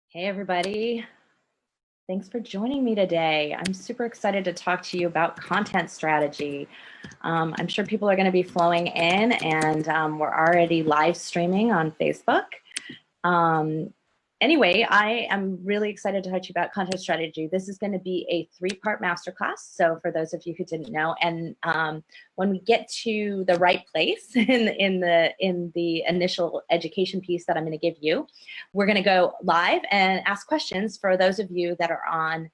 Hey, everybody. Thanks for joining me today. I'm super excited to talk to you about content strategy. I'm sure people are going to be flowing in, and we're already live streaming on Facebook. Anyway, I am really excited to talk to you about content strategy. This is going to be a 3-part masterclass. So for those of you who didn't know, and when we get to the right place in the initial education piece that I'm going to give you, we're going to go live and ask questions for those of you that are on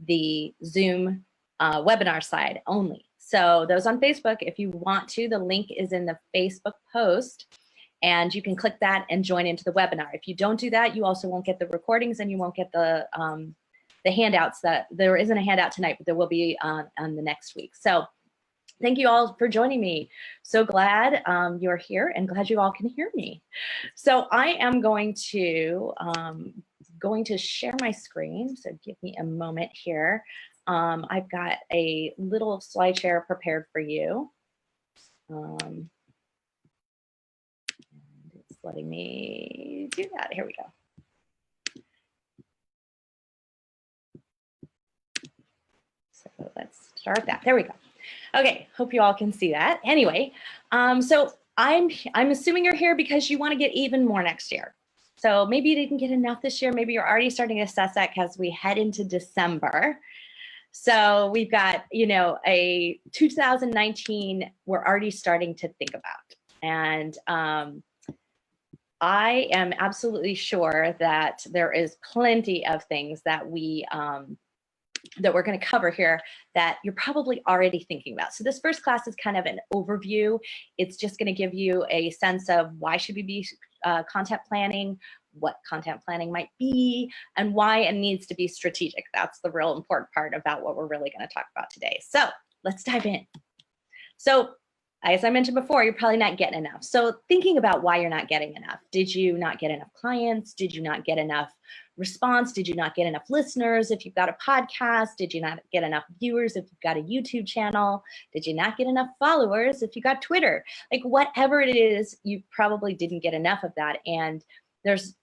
the Zoom webinar side only. So those on Facebook, if you want to, the link is in the Facebook post. And you can click that and join into the webinar. If you don't do that, you also won't get the recordings and you won't get the handouts. That there isn't a handout tonight, but there will be on the next week. So thank you all for joining me. So glad you're here and glad you all can hear me. So I am going to share my screen. So give me a moment here. I've got a little slide share prepared for you. Letting me do that. Here we go. So let's start that. There we go. Okay, hope you all can see that. Anyway, so I'm assuming you're here because you want to get even more next year. So maybe you didn't get enough this year. Maybe you're already starting to assess that because we head into December. So we've got, a 2019 we're already starting to think about. And I am absolutely sure that there is plenty of things that we're going to cover here that you're probably already thinking about. So this first class is kind of an overview. It's just going to give you a sense of why should we be content planning, what content planning might be, and why it needs to be strategic. That's the real important part about what we're really going to talk about today. So let's dive in. So as I mentioned before, you're probably not getting enough. So thinking about why you're not getting enough. Did you not get enough clients? Did you not get enough response? Did you not get enough listeners? If you've got a podcast, did you not get enough viewers? If you've got a YouTube channel, did you not get enough followers? If you got Twitter, like whatever it is, you probably didn't get enough of that. And there's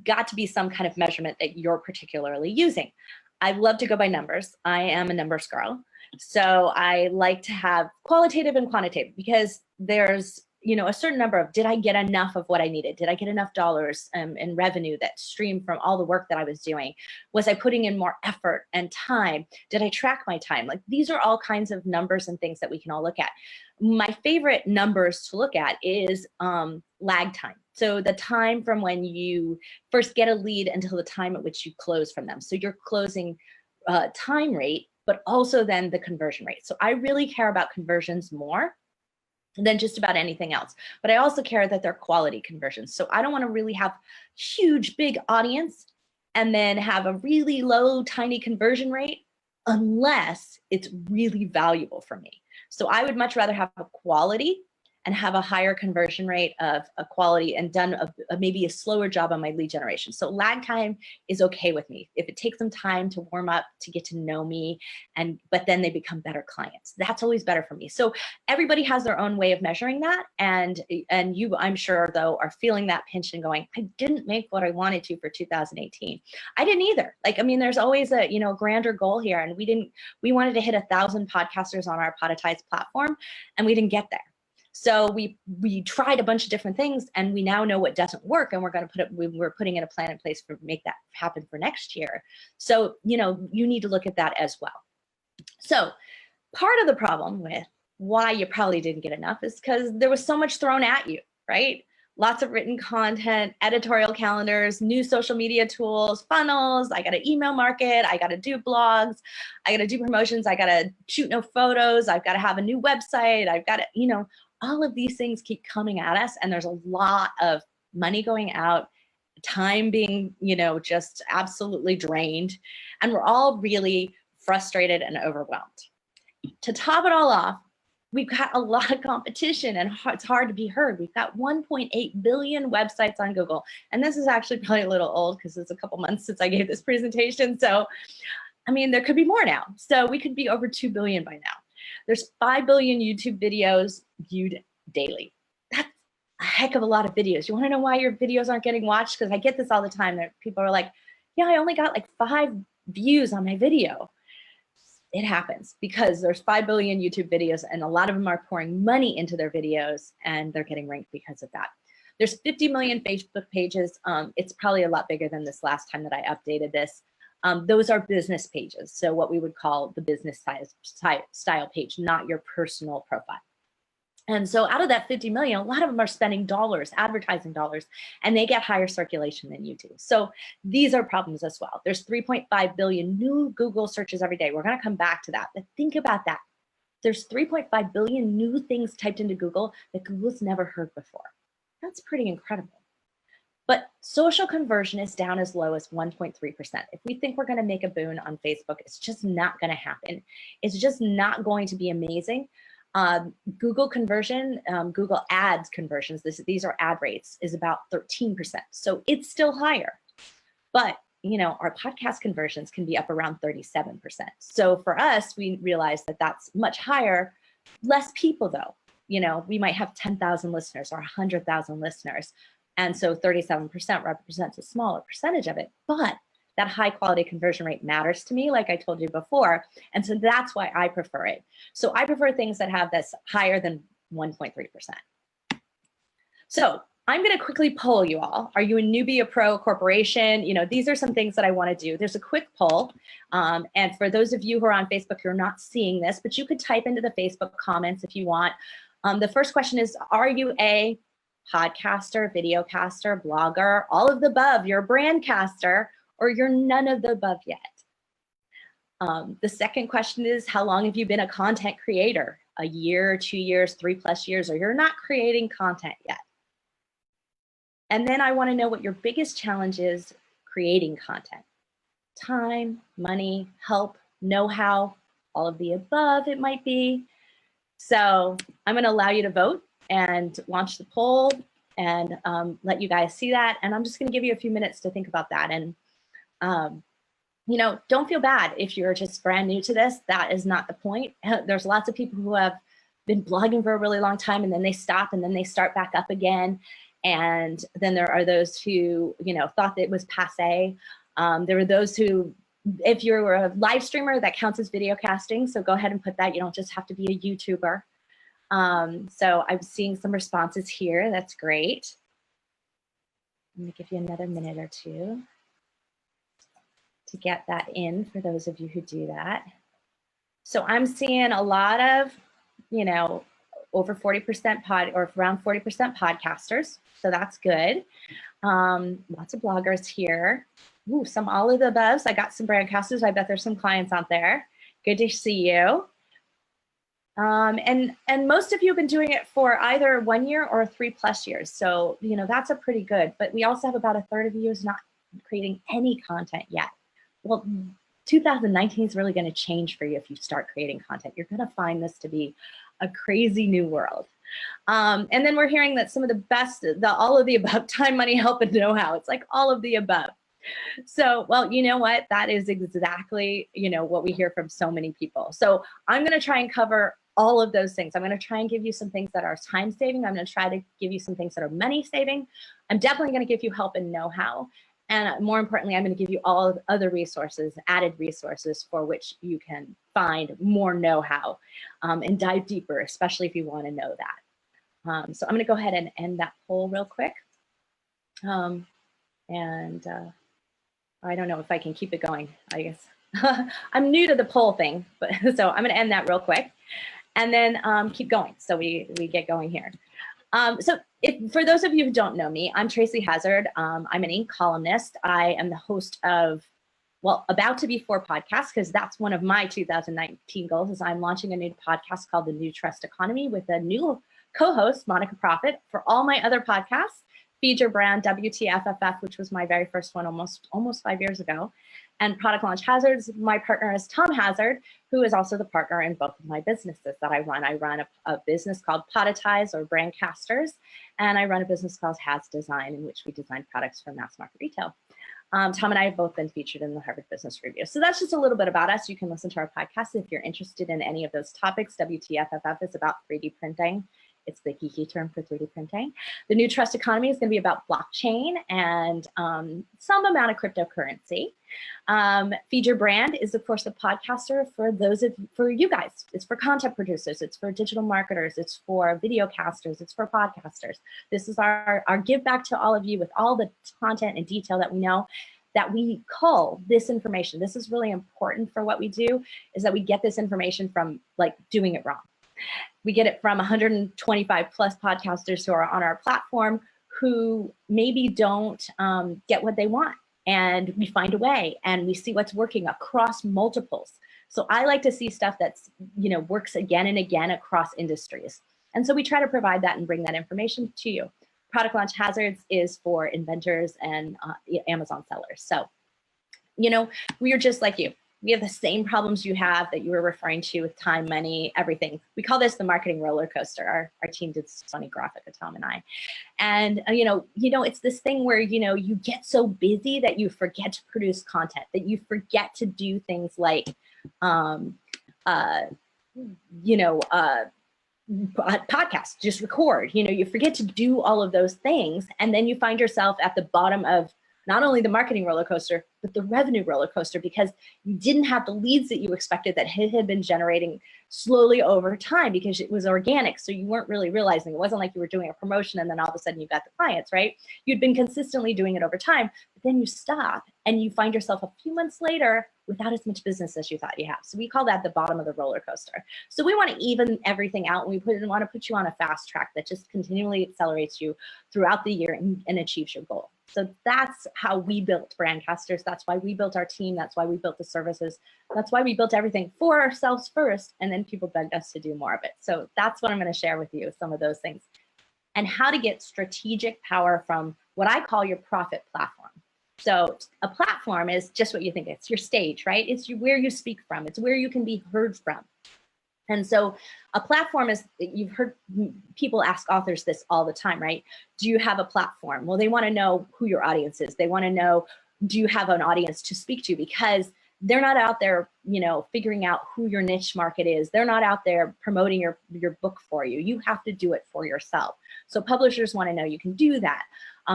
got to be some kind of measurement that you're particularly using. I love to go by numbers. I am a numbers girl. So I like to have qualitative and quantitative because there's, a certain number of, did I get enough of what I needed? Did I get enough dollars in revenue that streamed from all the work that I was doing? Was I putting in more effort and time? Did I track my time? Like these are all kinds of numbers and things that we can all look at. My favorite numbers to look at is lag time. So the time from when you first get a lead until the time at which you close from them. So your closing time rate, but also then the conversion rate. So I really care about conversions more than just about anything else. But I also care that they're quality conversions. So I don't want to really have huge, big audience and then have a really low, tiny conversion rate unless it's really valuable for me. So I would much rather have a quality and have a higher conversion rate of a quality and done maybe a slower job on my lead generation. So lag time is okay with me. If it takes them time to warm up, to get to know me, but then they become better clients. That's always better for me. So everybody has their own way of measuring that. And you, I'm sure though, are feeling that pinch and going, I didn't make what I wanted to for 2018. I didn't either. There's always a, grander goal here. And we wanted to hit 1,000 podcasters on our Podetize platform and we didn't get there. So we tried a bunch of different things and we now know what doesn't work and we're putting in a plan in place to make that happen for next year. So, you need to look at that as well. So part of the problem with why you probably didn't get enough is because there was so much thrown at you, right? Lots of written content, editorial calendars, new social media tools, funnels. I got to email market. I got to do blogs. I got to do promotions. I got to shoot no photos. I've got to have a new website. I've got to, all of these things keep coming at us. And there's a lot of money going out, time being, just absolutely drained. And we're all really frustrated and overwhelmed. To top it all off, we've got a lot of competition and it's hard to be heard. We've got 1.8 billion websites on Google. And this is actually probably a little old because it's a couple months since I gave this presentation. So, there could be more now. So we could be over 2 billion by now. There's 5 billion YouTube videos viewed daily. That's a heck of a lot of videos. You want to know why your videos aren't getting watched? Because I get this all the time. People are like, Yeah, I only got like 5 views on my video. It happens because there's 5 billion YouTube videos and a lot of them are pouring money into their videos and they're getting ranked because of that. There's 50 million Facebook pages. It's probably a lot bigger than this last time that I updated this. Those are business pages. So what we would call the business style page, not your personal profile. And so out of that 50 million, a lot of them are spending dollars, advertising dollars, and they get higher circulation than YouTube. So these are problems as well. There's 3.5 billion new Google searches every day. We're going to come back to that, but think about that. There's 3.5 billion new things typed into Google that Google's never heard before. That's pretty incredible. But social conversion is down as low as 1.3%. If we think we're going to make a boon on Facebook, it's just not going to happen. It's just not going to be amazing. Google conversion, Google ads conversions, these are ad rates, is about 13%. So it's still higher. But you know, our podcast conversions can be up around 37%. So for us, we realized that that's much higher. Less people though. You know, we might have 10,000 listeners or 100,000 listeners. And so 37% represents a smaller percentage of it. But that high quality conversion rate matters to me, like I told you before. And so that's why I prefer it. So I prefer things that have this higher than 1.3%. So I'm going to quickly poll you all. Are you a newbie, a pro, a corporation? You know, these are some things that I want to do. There's a quick poll. And for those of you who are on Facebook, you're not seeing this, but you could type into the Facebook comments if you want. The first question is, are you a podcaster, videocaster, blogger, all of the above? You're a brandcaster, or you're none of the above yet? The second question is, how long have you been a content creator? A year, 2 years, 3+ years, or you're not creating content yet? And then I want to know what your biggest challenge is creating content. Time, money, help, know-how, all of the above it might be. So I'm going to allow you to vote and launch the poll and let you guys see that. And I'm just going to give you a few minutes to think about that. And you know, don't feel bad if you're just brand new to this. That is not the point. There's lots of people who have been blogging for a really long time and then they stop and then they start back up again. And then there are those who, you know, thought that it was passe. There were those who, if you're a live streamer, that counts as video casting. So go ahead and put that. You don't just have to be a YouTuber. So I'm seeing some responses here. That's great. I'm going to give you another minute or two to get that in for those of you who do that. So I'm seeing a lot of, you know, over 40% or around 40% podcasters. So that's good. Lots of bloggers here. Ooh, some all of the above. I got some brandcasters. I bet there's some clients out there. Good to see you. And most of you have been doing it for either 1 year or 3+ years. So, you know, that's a pretty good, but we also have about a third of you who's not creating any content yet. Well, 2019 is really going to change for you if you start creating content. You're going to find this to be a crazy new world. And then we're hearing that some of the best, all of the above, time, money, help, and know-how. It's like all of the above. So, well, you know what? That is exactly, you know, what we hear from so many people. So I'm going to try and cover all of those things. I'm going to try and give you some things that are time saving. I'm going to try to give you some things that are money saving. I'm definitely going to give you help and know-how. And more importantly, I'm going to give you all of the other resources, added resources for which you can find more know-how and dive deeper, especially if you want to know that. So I'm going to go ahead and end that poll real quick. I don't know if I can keep it going, I guess. I'm new to the poll thing, but so I'm going to end that real quick and then keep going. So we get going here. So for those of you who don't know me, I'm Tracy Hazard. I'm an Inc. columnist. I am the host of, well, about to be 4 podcasts, because that's one of my 2019 goals, is I'm launching a new podcast called The New Trust Economy with a new co-host, Monica Profit. For all my other podcasts, Feed Your Brand, WTFFF, which was my very first one almost 5 years ago, and Product Launch Hazards. My partner is Tom Hazard, who is also the partner in both of my businesses that I run. I run a business called Podetize, or Brandcasters, and I run a business called Has Design, in which we design products for mass market retail. Tom and I have both been featured in the Harvard Business Review. So that's just a little bit about us. You can listen to our podcast if you're interested in any of those topics. WTFFF is about 3D printing It's the geeky term for 3D printing. The new trust economy is going to be about blockchain and some amount of cryptocurrency. Feed Your Brand is, of course, the podcaster for you guys. It's for content producers. It's for digital marketers. It's for video casters. It's for podcasters. This is our give back to all of you with all the content and detail that we know, that we cull this information. This is really important for what we do, is that we get this information from like doing it wrong. We get it from 125 plus podcasters who are on our platform who maybe don't get what they want. And we find a way and we see what's working across multiples. So I like to see stuff that's, works again and again across industries. And so we try to provide that and bring that information to you. Product Launch Hazards is for inventors and Amazon sellers. So, we are just like you. We have the same problems you have that you were referring to with time, money, everything. We call this the marketing roller coaster. Our team did this funny graphic, Tom and I. And, it's this thing where, you get so busy that you forget to produce content, that you forget to do things like, podcast, just record, you forget to do all of those things. And then you find yourself at the bottom of not only the marketing roller coaster, but the revenue roller coaster, because you didn't have the leads that you expected that had been generating slowly over time because it was organic. So you weren't really realizing. It wasn't like you were doing a promotion and then all of a sudden you got the clients, right? You'd been consistently doing it over time, but then you stop and you find yourself a few months later without as much business as you thought you have. So we call that the bottom of the roller coaster. So we want to even everything out, and we want to put you on a fast track that just continually accelerates you throughout the year and achieves your goal. So that's how we built Brandcasters. That's why we built our team. That's why we built the services. That's why we built everything for ourselves first, and then people begged us to do more of it. So that's what I'm going to share with you, some of those things, and how to get strategic power from what I call your profit platform. So a platform is just what you think. It's your stage, right? It's where you speak from. It's where you can be heard from. And so a platform is, you've heard people ask authors this all the time, right? Do you have a platform? Well, they want to know who your audience is. They want to know, do you have an audience to speak to? Because they're not out there, figuring out who your niche market is. They're not out there promoting your book for you. You have to do it for yourself. So publishers want to know you can do that.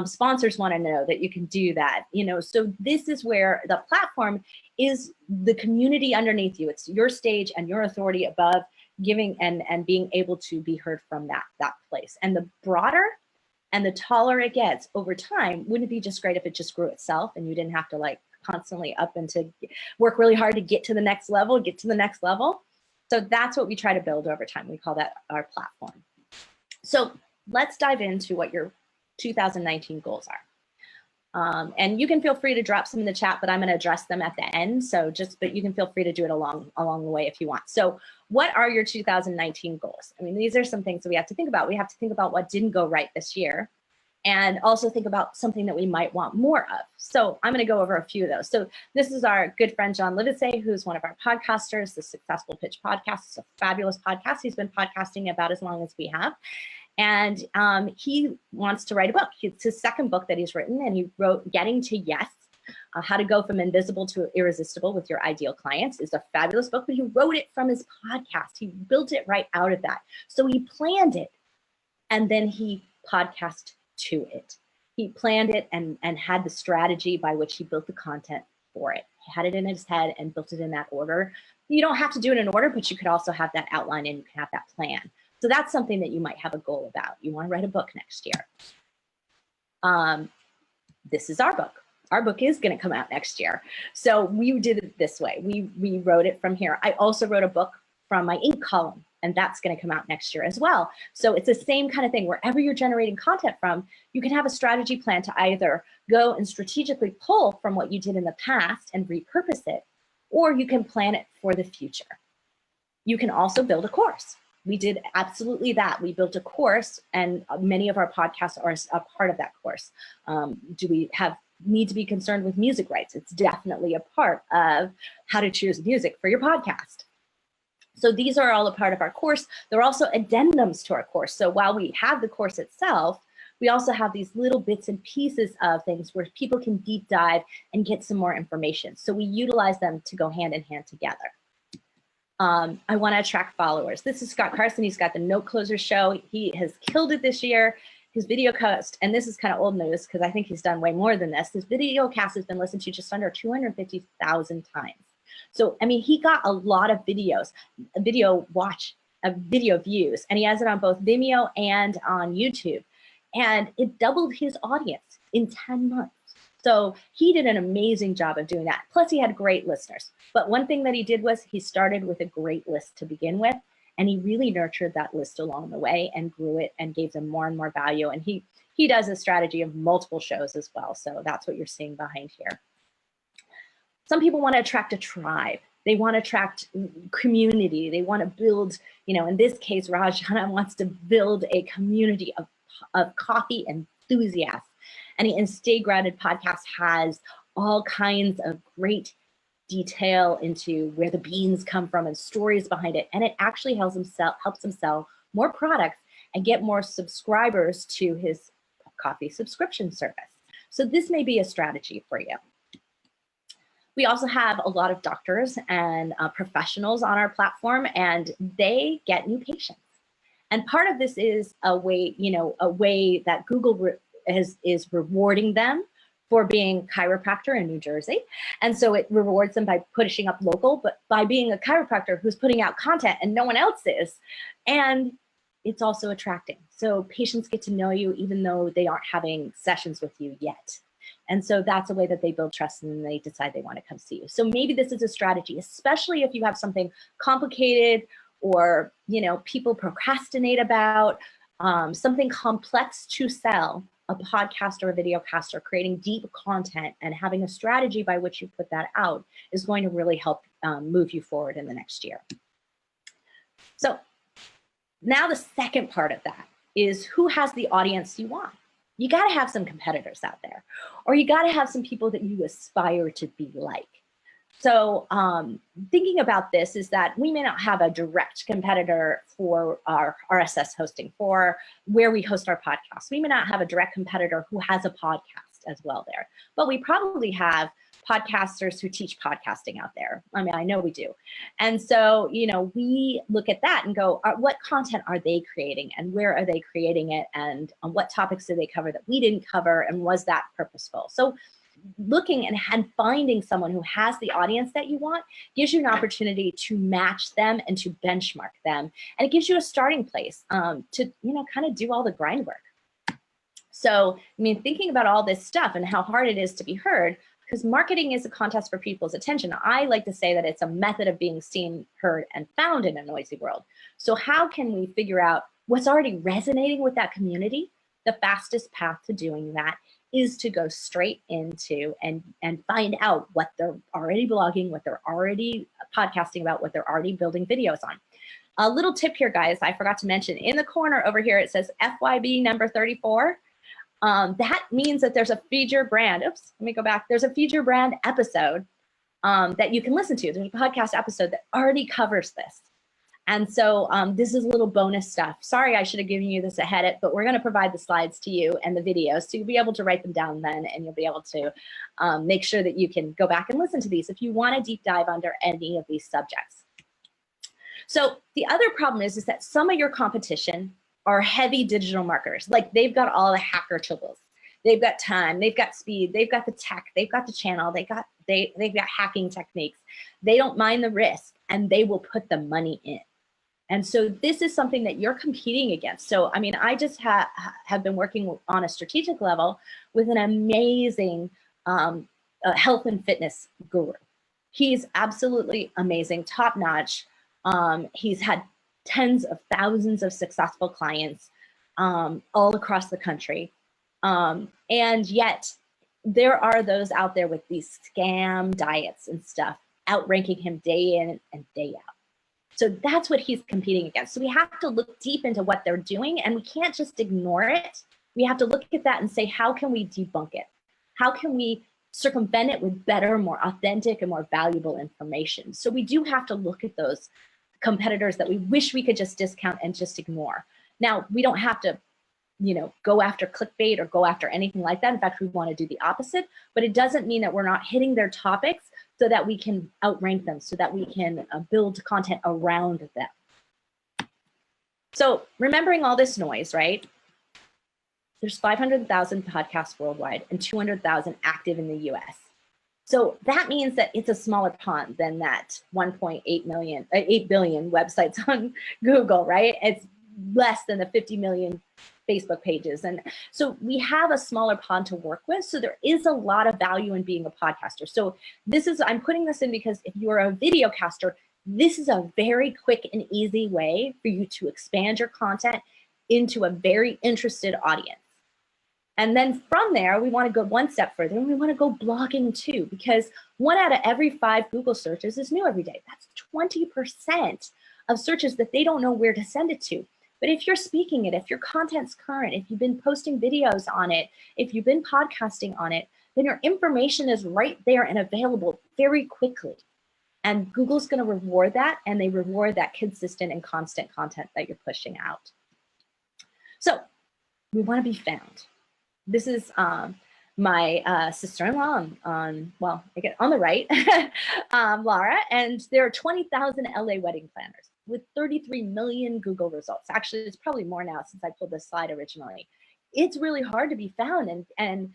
Sponsors want to know that you can do that. So this is where the platform is the community underneath you. It's your stage and your authority above, giving and being able to be heard from that place. And the broader and the taller it gets over time, wouldn't it be just great if it just grew itself and you didn't have to constantly up and to work really hard to get to the next level, So that's what we try to build over time. We call that our platform. So let's dive into what your 2019 goals are. And you can feel free to drop some in the chat, but I'm going to address them at the end. But you can feel free to do it along the way if you want. So what are your 2019 goals? I mean, these are some things that we have to think about. We have to think about what didn't go right this year, and also think about something that we might want more of. So I'm going to go over a few of those. So this is our good friend, John Livesey, who's one of our podcasters, the Successful Pitch Podcast. It's a fabulous podcast. He's been podcasting about as long as we have. And he wants to write a book. It's his second book that he's written, and he wrote Getting to Yes, How to Go from Invisible to Irresistible with Your Ideal Clients. It's a fabulous book, but he wrote it from his podcast. He built it right out of that. So he planned it, and then he podcast to it. He planned it and had the strategy by which he built the content for it. He had it in his head and built it in that order. You don't have to do it in order, but you could also have that outline and you can have that plan. So that's something that you might have a goal about. You want to write a book next year. This is our book. Our book is going to come out next year. So we did it this way. We wrote it from here. I also wrote a book from my ink column, and that's going to come out next year as well. So it's the same kind of thing. Wherever you're generating content from, you can have a strategy plan to either go and strategically pull from what you did in the past and repurpose it, or you can plan it for the future. You can also build a course. We did absolutely that. We built a course, and many of our podcasts are a part of that course. Do we need to be concerned with music rights? It's definitely a part of how to choose music for your podcast. So these are all a part of our course. There are also addendums to our course. So while we have the course itself, we also have these little bits and pieces of things where people can deep dive and get some more information. So we utilize them to go hand in hand together. I want to attract followers. This is Scott Carson. He's got the No Closer show. He has killed it this year. His video cast, and this is kind of old news because I think he's done way more than this. His video cast has been listened to just under 250,000 times. So, I mean, he got a lot of videos, video views, and he has it on both Vimeo and on YouTube. And it doubled his audience in 10 months. So he did an amazing job of doing that. Plus, he had great listeners. But one thing that he did was he started with a great list to begin with. And he really nurtured that list along the way and grew it and gave them more and more value. And he does a strategy of multiple shows as well. So that's what you're seeing behind here. Some people want to attract a tribe. They want to attract community. They want to build, in this case, Rajana wants to build a community of coffee enthusiasts. And Stay Grounded podcast has all kinds of great detail into where the beans come from and stories behind it. And it actually helps him sell more products and get more subscribers to his coffee subscription service. So this may be a strategy for you. We also have a lot of doctors and professionals on our platform, and they get new patients. And part of this is a way that Google is rewarding them for being chiropractor in New Jersey. And so it rewards them by pushing up local, but by being a chiropractor who's putting out content and no one else is. And it's also attracting. So patients get to know you even though they aren't having sessions with you yet. And so that's a way that they build trust and then they decide they want to come see you. So maybe this is a strategy, especially if you have something complicated or, people procrastinate about, something complex to sell. A podcast or a video cast or creating deep content and having a strategy by which you put that out is going to really help move you forward in the next year. So now the second part of that is who has the audience you want. You got to have some competitors out there, or you got to have some people that you aspire to be like. So thinking about this is that we may not have a direct competitor for our RSS hosting, for where we host our podcasts. We may not have a direct competitor who has a podcast as well there, but we probably have podcasters who teach podcasting out there. I mean, I know we do. And so, we look at that and go, what content are they creating and where are they creating it? And on what topics do they cover that we didn't cover? And was that purposeful? So looking and finding someone who has the audience that you want gives you an opportunity to match them and to benchmark them. And it gives you a starting place to, kind of do all the grind work. So, thinking about all this stuff and how hard it is to be heard, because marketing is a contest for people's attention. I like to say that it's a method of being seen, heard, and found in a noisy world. So how can we figure out what's already resonating with that community? The fastest path to doing that is to go straight into and find out what they're already blogging, what they're already podcasting about, what they're already building videos on. A little tip here, guys, I forgot to mention, in the corner over here, it says FYB number 34. That means that there's a feed your brand. Oops, let me go back. There's a feed your brand episode that you can listen to. There's a podcast episode that already covers this. And so this is a little bonus stuff. Sorry, I should have given you this ahead, but we're going to provide the slides to you and the videos, so you'll be able to write them down then, and you'll be able to make sure that you can go back and listen to these if you want to deep dive under any of these subjects. So the other problem is that some of your competition are heavy digital marketers. Like, they've got all the hacker tools. They've got time, they've got speed, they've got the tech, they've got the channel, they've got hacking techniques. They don't mind the risk, and they will put the money in. And so this is something that you're competing against. So, I just have been working on a strategic level with an amazing health and fitness guru. He's absolutely amazing, top notch. He's had tens of thousands of successful clients all across the country. And yet there are those out there with these scam diets and stuff outranking him day in and day out. So that's what he's competing against. So we have to look deep into what they're doing, and we can't just ignore it. We have to look at that and say, how can we debunk it? How can we circumvent it with better, more authentic, and more valuable information? So we do have to look at those competitors that we wish we could just discount and just ignore. Now, we don't have to, go after clickbait or go after anything like that. In fact, we want to do the opposite, but it doesn't mean that we're not hitting their topics so that we can outrank them, so that we can build content around them. So remembering all this noise, right? There's 500,000 podcasts worldwide and 200,000 active in the US. So that means that it's a smaller pond than that 8 billion websites on Google, right? It's less than the 50 million Facebook pages. And so we have a smaller pond to work with. So there is a lot of value in being a podcaster. So I'm putting this in because if you're a videocaster, this is a very quick and easy way for you to expand your content into a very interested audience. And then from there, we want to go one step further, and we want to go blogging too, because 1 out of every 5 Google searches is new every day. That's 20% of searches that they don't know where to send it to. But if you're speaking it, if your content's current, if you've been posting videos on it, if you've been podcasting on it, then your information is right there and available very quickly. And Google's going to reward that, and they reward that consistent and constant content that you're pushing out. So we want to be found. This is my sister-in-law on the right, Laura, and there are 20,000 LA wedding planners with 33 million Google results. Actually, it's probably more now since I pulled this slide originally. It's really hard to be found and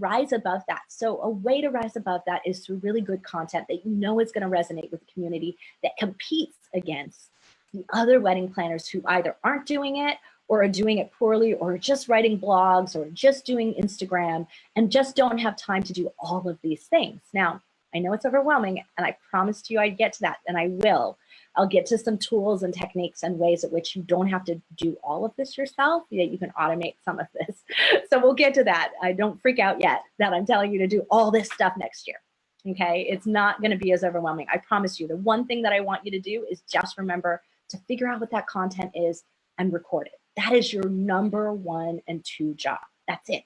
rise above that. So a way to rise above that is through really good content that you know is going to resonate with the community, that competes against the other wedding planners who either aren't doing it or are doing it poorly, or just writing blogs, or just doing Instagram, and just don't have time to do all of these things. Now, I know it's overwhelming, and I promised you I'd get to that, and I will. I'll get to some tools and techniques and ways at which you don't have to do all of this yourself, that you can automate some of this. So we'll get to that. I don't freak out yet that I'm telling you to do all this stuff next year. Okay, it's not gonna be as overwhelming. I promise you. The one thing that I want you to do is just remember to figure out what that content is and record it. That is your number 1 and 2 job. That's it.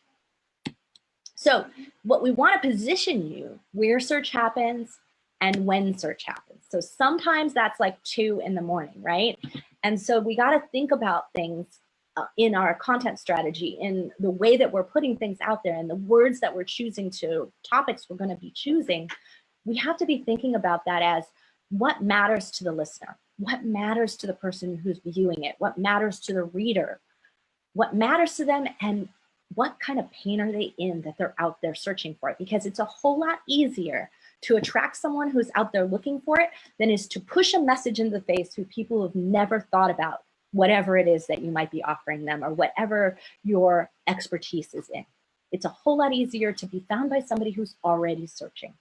So what we want to position you where search happens and when search happens. So sometimes that's like 2 in the morning, right? And so we got to think about things in our content strategy, in the way that we're putting things out there, and the words that we're choosing, to topics we're going to be choosing. We have to be thinking about that as what matters to the listener. What matters to the person who's viewing it? What matters to the reader? What matters to them, and what kind of pain are they in that they're out there searching for it? Because it's a whole lot easier to attract someone who's out there looking for it than is to push a message in the face to people who've never thought about whatever it is that you might be offering them, or whatever your expertise is in. It's a whole lot easier to be found by somebody who's already searching.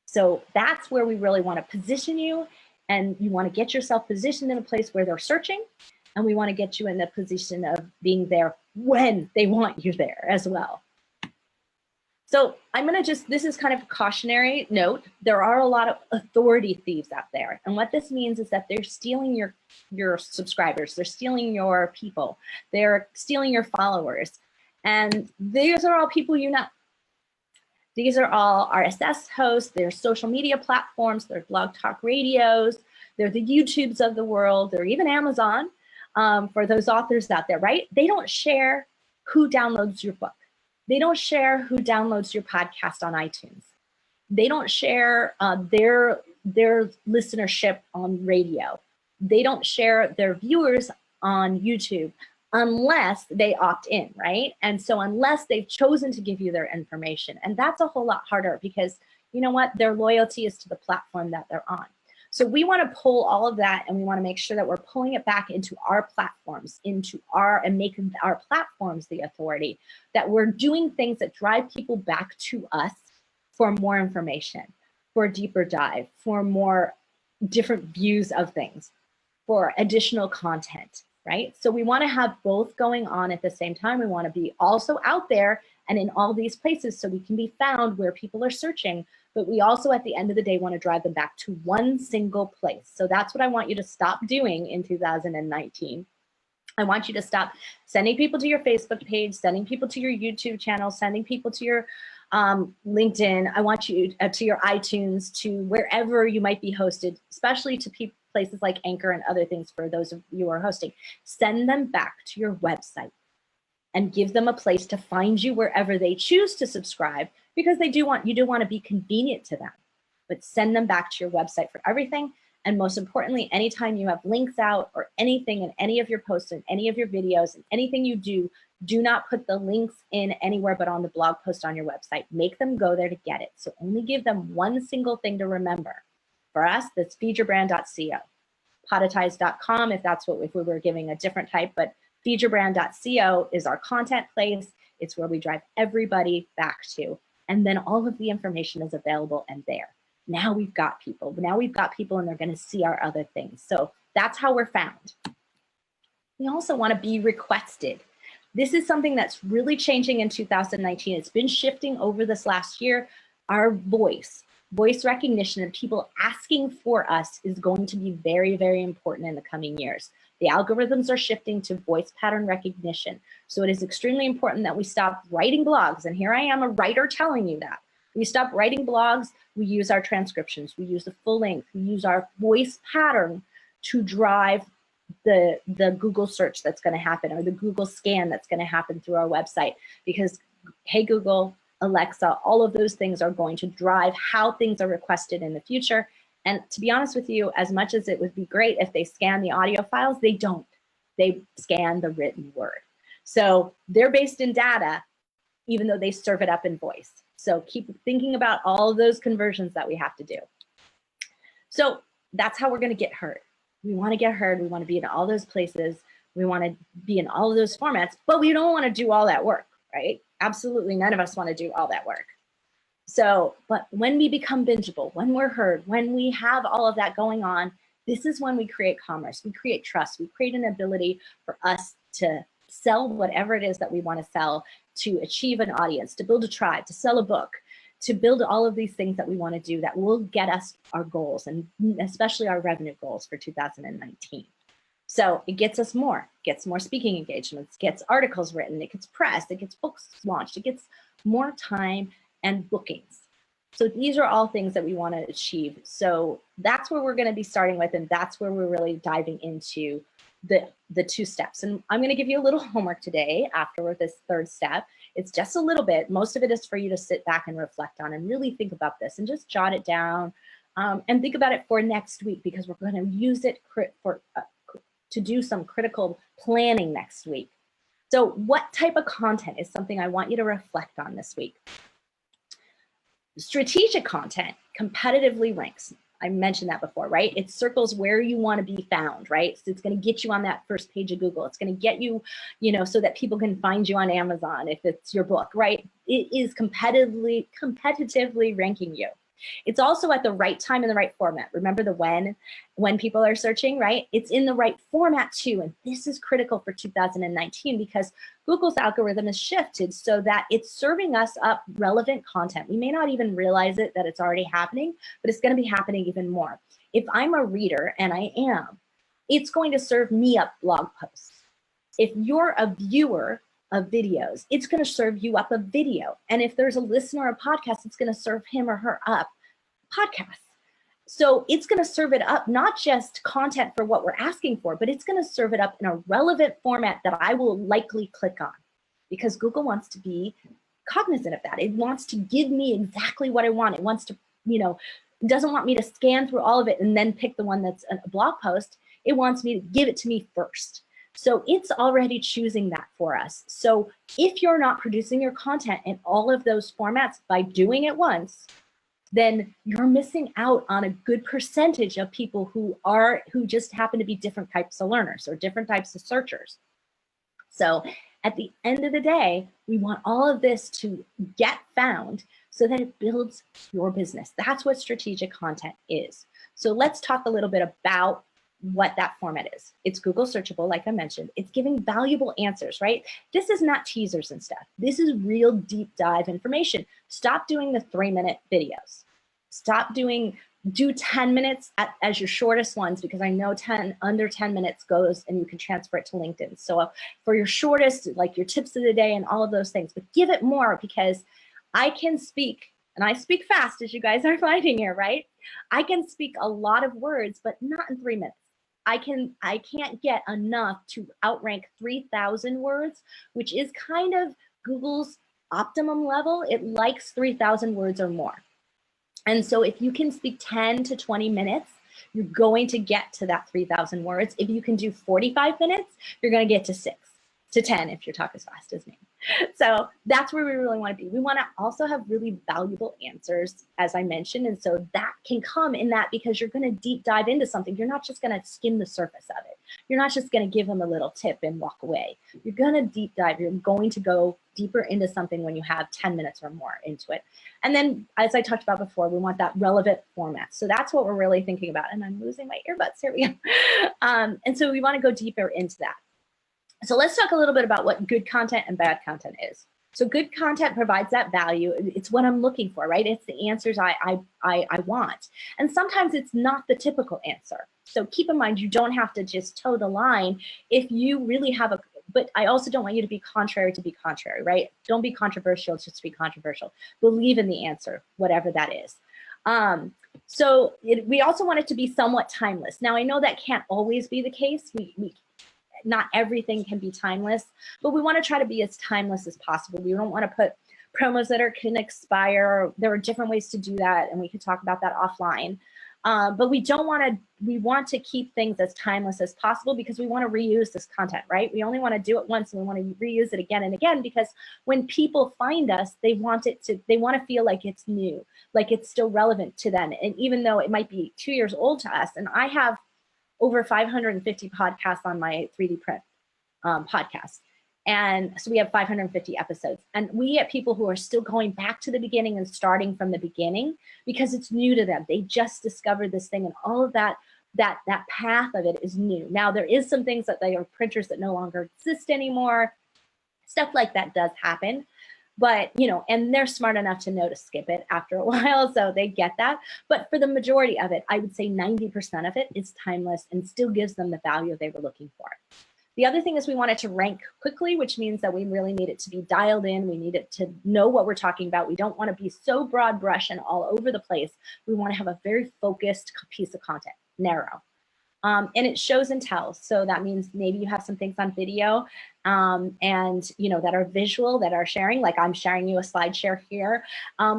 So that's where we really want to position you. And you want to get yourself positioned in a place where they're searching, and we want to get you in the position of being there when they want you there as well. So I'm going to this is kind of a cautionary note. There are a lot of authority thieves out there. And what this means is that they're stealing your subscribers. They're stealing your people. They're stealing your followers. And these are all people you know. These are all RSS hosts, they're social media platforms, they're blog talk radios, they're the YouTubes of the world, they're even Amazon for those authors out there, right? They don't share who downloads your book. They don't share who downloads your podcast on iTunes. They don't share their listenership on radio. They don't share their viewers on YouTube unless they opt in, right? And so unless they've chosen to give you their information, and that's a whole lot harder because you know what? Their loyalty is to the platform that they're on. So we want to pull all of that, and we want to make sure that we're pulling it back into our platforms, and making our platforms the authority, that we're doing things that drive people back to us for more information, for a deeper dive, for more different views of things, for additional content. Right? So we want to have both going on at the same time. We want to be also out there and in all these places so we can be found where people are searching, but we also at the end of the day want to drive them back to one single place. So that's what I want you to stop doing in 2019. I want you to stop sending people to your Facebook page, sending people to your YouTube channel, sending people to your LinkedIn. I want you to your iTunes, to wherever you might be hosted, especially to places like Anchor and other things for those of you who are hosting. Send them back to your website and give them a place to find you wherever they choose to subscribe, because you do want to be convenient to them. but send them back to your website for everything. And most importantly, anytime you have links out or anything in any of your posts and any of your videos and anything you do, do not put the links in anywhere but on the blog post on your website. Make them go there to get it. So only give them one single thing to remember. For us, that's feedyourbrand.co. Podetize.com if we were giving a different type, but feedyourbrand.co is our content place. It's where we drive everybody back to. And then all of the information is available and there. Now we've got people. Now we've got people and they're going to see our other things. So that's how we're found. We also want to be requested. This is something that's really changing in 2019. It's been shifting over this last year. Our voice recognition and people asking for us is going to be very, very important in the coming years. The algorithms are shifting to voice pattern recognition. So it is extremely important that we stop writing blogs. And here I am, a writer, telling you that. We stop writing blogs, we use our transcriptions, we use the full length, we use our voice pattern to drive the Google search that's going to happen, or the Google scan that's going to happen through our website. Because, hey Google, Alexa, all of those things are going to drive how things are requested in the future. And to be honest with you, as much as it would be great if they scan the audio files, they don't. They scan the written word. So they're based in data, even though they serve it up in voice. So keep thinking about all of those conversions that we have to do. So that's how we're going to get heard. We want to get heard. We want to be in all those places. We want to be in all of those formats, but we don't want to do all that work, right? Absolutely none of us want to do all that work. So, but when we become bingeable, when we're heard, when we have all of that going on, this is when we create commerce, we create trust, we create an ability for us to sell whatever it is that we want to sell, to achieve an audience, to build a tribe, to sell a book, to build all of these things that we want to do that will get us our goals, and especially our revenue goals for 2019. So it gets us more, gets more speaking engagements, gets articles written, it gets pressed, it gets books launched, it gets more time and bookings. So these are all things that we want to achieve. So that's where we're going to be starting with, and that's where we're really diving into the 2 steps. And I'm going to give you a little homework today after this 3rd step. It's just a little bit. Most of it is for you to sit back and reflect on and really think about this and just jot it down and think about it for next week, because we're going to use it to do some critical planning next week. So what type of content is something I want you to reflect on this week? Strategic content competitively ranks. I mentioned that before, right? It circles where you want to be found, right? So it's going to get you on that first page of Google. It's going to get you, so that people can find you on Amazon if it's your book, right? It is competitively ranking you. It's also at the right time in the right format. Remember the when people are searching, right? It's in the right format too. And this is critical for 2019 because Google's algorithm has shifted so that it's serving us up relevant content. We may not even realize it, that it's already happening, but it's going to be happening even more. If I'm a reader, and I am, it's going to serve me up blog posts. If you're a viewer of videos, it's going to serve you up a video. And if there's a listener of a podcast, it's going to serve him or her up podcasts. So it's going to serve it up, not just content for what we're asking for, but it's going to serve it up in a relevant format that I will likely click on, because Google wants to be cognizant of that. It wants to give me exactly what I want. It wants to, it doesn't want me to scan through all of it and then pick the one that's a blog post. It wants me to give it to me first. So it's already choosing that for us. So if you're not producing your content in all of those formats by doing it once, then you're missing out on a good percentage of people who just happen to be different types of learners or different types of searchers. So at the end of the day, we want all of this to get found so that it builds your business. That's what strategic content is. So let's talk a little bit about what that format is. It's Google searchable, like I mentioned. It's giving valuable answers, right? This is not teasers and stuff. This is real deep dive information. Stop doing the 3-minute videos. Do 10 minutes as your shortest ones, because I know under 10 minutes goes and you can transfer it to LinkedIn. So for your shortest, like your tips of the day and all of those things, but give it more, because I can speak, and I speak fast, as you guys are finding here, right? I can speak a lot of words, but not in 3 minutes. I can't get enough to outrank 3,000 words, which is kind of Google's optimum level. It likes 3,000 words or more. And so if you can speak 10 to 20 minutes, you're going to get to that 3,000 words. If you can do 45 minutes, you're going to get to 6 to 10 if you talk as fast as me. So that's where we really want to be. We want to also have really valuable answers, as I mentioned. And so that can come in that because you're going to deep dive into something. You're not just going to skim the surface of it. You're not just going to give them a little tip and walk away. You're going to deep dive. You're going to go deeper into something when you have 10 minutes or more into it. And then, as I talked about before, we want that relevant format. So that's what we're really thinking about. And I'm losing my earbuds. Here we go. And so we want to go deeper into that. So let's talk a little bit about what good content and bad content is. So good content provides that value. It's what I'm looking for, right? It's the answers I want. And sometimes it's not the typical answer. So keep in mind, you don't have to just toe the line if you really have but I also don't want you to be contrary, right? Don't be controversial just to be controversial. Believe in the answer, whatever that is. We also want it to be somewhat timeless. Now, I know that can't always be the case. Not everything can be timeless, but we want to try to be as timeless as possible. We don't want to put promos that can expire. There are different ways to do that, and we could talk about that offline. But we want to keep things as timeless as possible because we want to reuse this content, right? We only want to do it once and we want to reuse it again and again because when people find us, they want to feel like it's new, like it's still relevant to them. And even though it might be 2 years old to us, and I have over 550 podcasts on my 3D print podcast. And so we have 550 episodes. And we get people who are still going back to the beginning and starting from the beginning because it's new to them. They just discovered this thing and all of that path of it is new. Now, there is some things that they are printers that no longer exist anymore. Stuff like that does happen. But, and they're smart enough to know to skip it after a while, so they get that. But for the majority of it, I would say 90% of it is timeless and still gives them the value they were looking for. The other thing is we want it to rank quickly, which means that we really need it to be dialed in. We need it to know what we're talking about. We don't want to be so broad brush and all over the place. We want to have a very focused piece of content, narrow. And it shows and tells. So that means maybe you have some things on video and that are visual, that are sharing, like I'm sharing you a slide share here.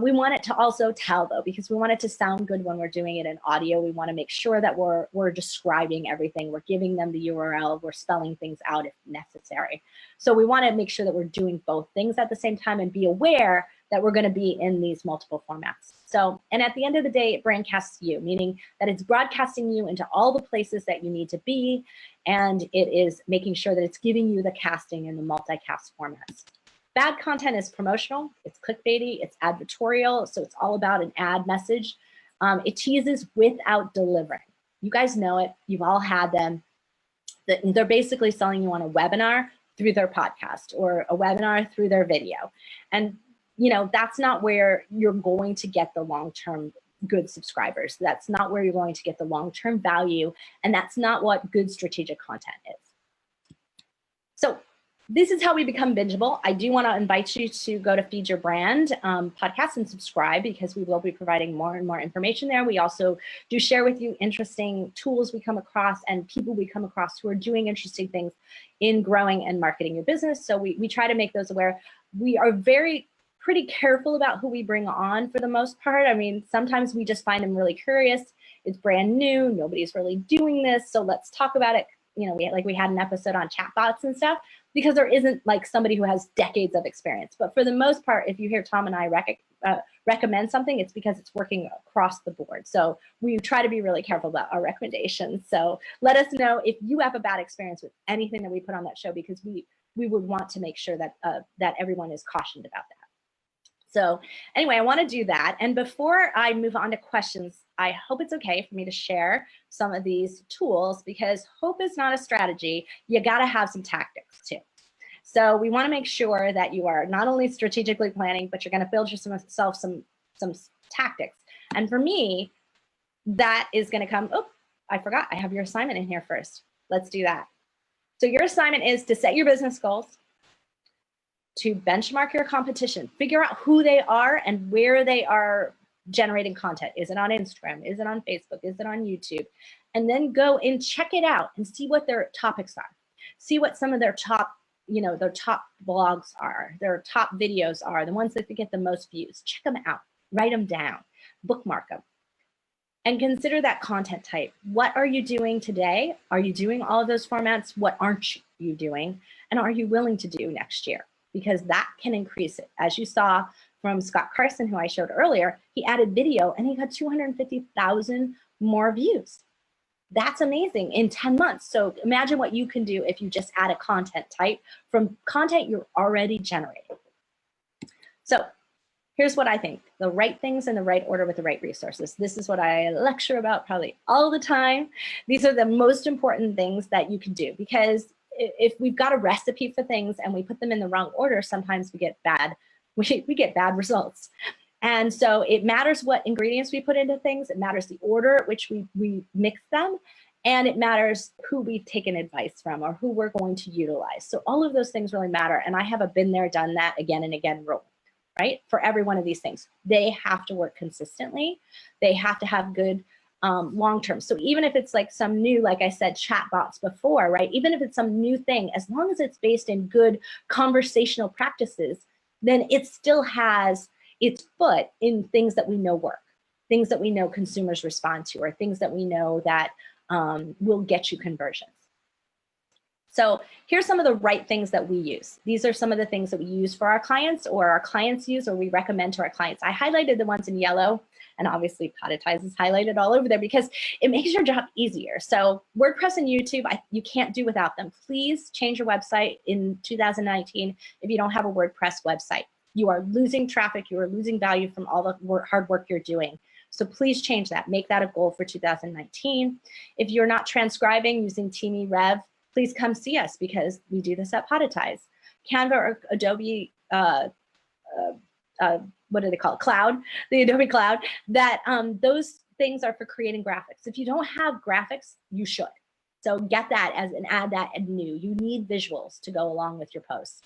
We want it to also tell though, because we want it to sound good when we're doing it in audio. We want to make sure that we're describing everything. We're giving them the URL. We're spelling things out if necessary. So we want to make sure that we're doing both things at the same time and be aware that we're going to be in these multiple formats. So, and at the end of the day, it broadcasts you, meaning that it's broadcasting you into all the places that you need to be, and it is making sure that it's giving you the casting in the multicast formats. Bad content is promotional, it's clickbaity, it's advertorial, so it's all about an ad message. It teases without delivering. You guys know it, you've all had them. They're basically selling you on a webinar through their podcast or a webinar through their video. And that's not where you're going to get the long-term good subscribers. That's not where you're going to get the long-term value. And that's not what good strategic content is. So this is how we become bingeable. I do want to invite you to go to Feed Your Brand podcast and subscribe because we will be providing more and more information there. We also do share with you interesting tools we come across and people we come across who are doing interesting things in growing and marketing your business. So we try to make those aware. We are pretty careful about who we bring on for the most part. I mean, sometimes we just find them really curious. It's brand new. Nobody's really doing this. So let's talk about it. We had an episode on chatbots and stuff because there isn't like somebody who has decades of experience. But for the most part, if you hear Tom and I recommend something, it's because it's working across the board. So we try to be really careful about our recommendations. So let us know if you have a bad experience with anything that we put on that show because we would want to make sure that that everyone is cautioned about that. So anyway, I want to do that. And before I move on to questions, I hope it's okay for me to share some of these tools because hope is not a strategy. You got to have some tactics too. So we want to make sure that you are not only strategically planning, but you're going to build yourself some tactics. And for me, that is going to come, oh, I forgot. I have your assignment in here first. Let's do that. So your assignment is to set your business goals, to benchmark your competition, figure out who they are and where they are generating content. Is it on Instagram? Is it on Facebook? Is it on YouTube? And then go and check it out and see what their topics are. See what some of their top, their top blogs are, their top videos are, the ones that get the most views. Check them out, write them down. bookmark them. And consider that content type. What are you doing today? Are you doing all of those formats? What aren't you doing? And are you willing to do next year? Because that can increase it. As you saw from Scott Carson, who I showed earlier, he added video and he got 250,000 more views. That's amazing in 10 months. So imagine what you can do if you just add a content type from content you're already generating. So here's what I think: the right things in the right order with the right resources. This is what I lecture about probably all the time. These are the most important things that you can do, because if we've got a recipe for things and we put them in the wrong order, sometimes we get bad results. And so it matters what ingredients we put into things. It matters the order at which we mix them. And it matters who we've taken advice from or who we're going to utilize. So all of those things really matter. And I have a been there, done that again and again rule, right? For every one of these things, they have to work consistently. They have to have good long-term. So even if it's like some new, like I said, chatbots before, right? Even if it's some new thing, as long as it's based in good conversational practices, then it still has its foot in things that we know work, things that we know consumers respond to, or things that we know that will get you conversions. So here's some of the right things that we use. These are some of the things that we use for our clients, or our clients use, or we recommend to our clients. I highlighted the ones in yellow, and obviously Podetize is highlighted all over there because it makes your job easier. So WordPress and YouTube, you can't do without them. Please change your website in 2019 if you don't have a WordPress website. You are losing traffic, you are losing value from all the hard work you're doing. So please change that. Make that a goal for 2019. If you're not transcribing using Teamy Rev, please come see us, because we do this at Podetize. Canva or Adobe, what do they call it? Cloud, the Adobe Cloud, that those things are for creating graphics. If you don't have graphics, you should. So get that and add that and new. You need visuals to go along with your posts.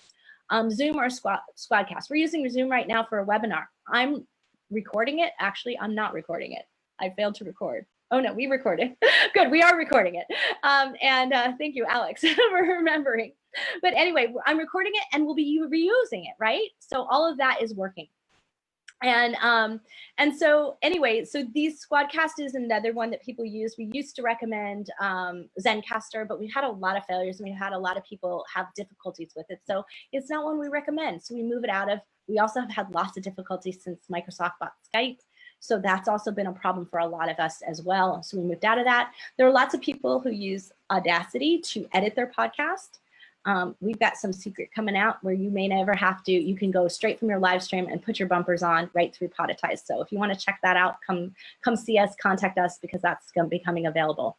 Zoom or Squadcast. We're using Zoom right now for a webinar. I'm recording it. Actually, I'm not recording it. I failed to record. Oh no, we recorded. Good, we are recording it. Thank you, Alex, for remembering. But anyway, I'm recording it and we'll be reusing it, right? So all of that is working. And so anyway, so these Squadcast is another one that people use. We used to recommend Zencaster, but we had a lot of failures and we had a lot of people have difficulties with it. So it's not one we recommend. So we move it out of. We also have had lots of difficulties since Microsoft bought Skype. So that's also been a problem for a lot of us as well. So we moved out of that. There are lots of people who use Audacity to edit their podcast. We've got some secret coming out where you may never have to. You can go straight from your live stream and put your bumpers on right through Podetize. So if you want to check that out, come see us, contact us, because that's going to be coming available.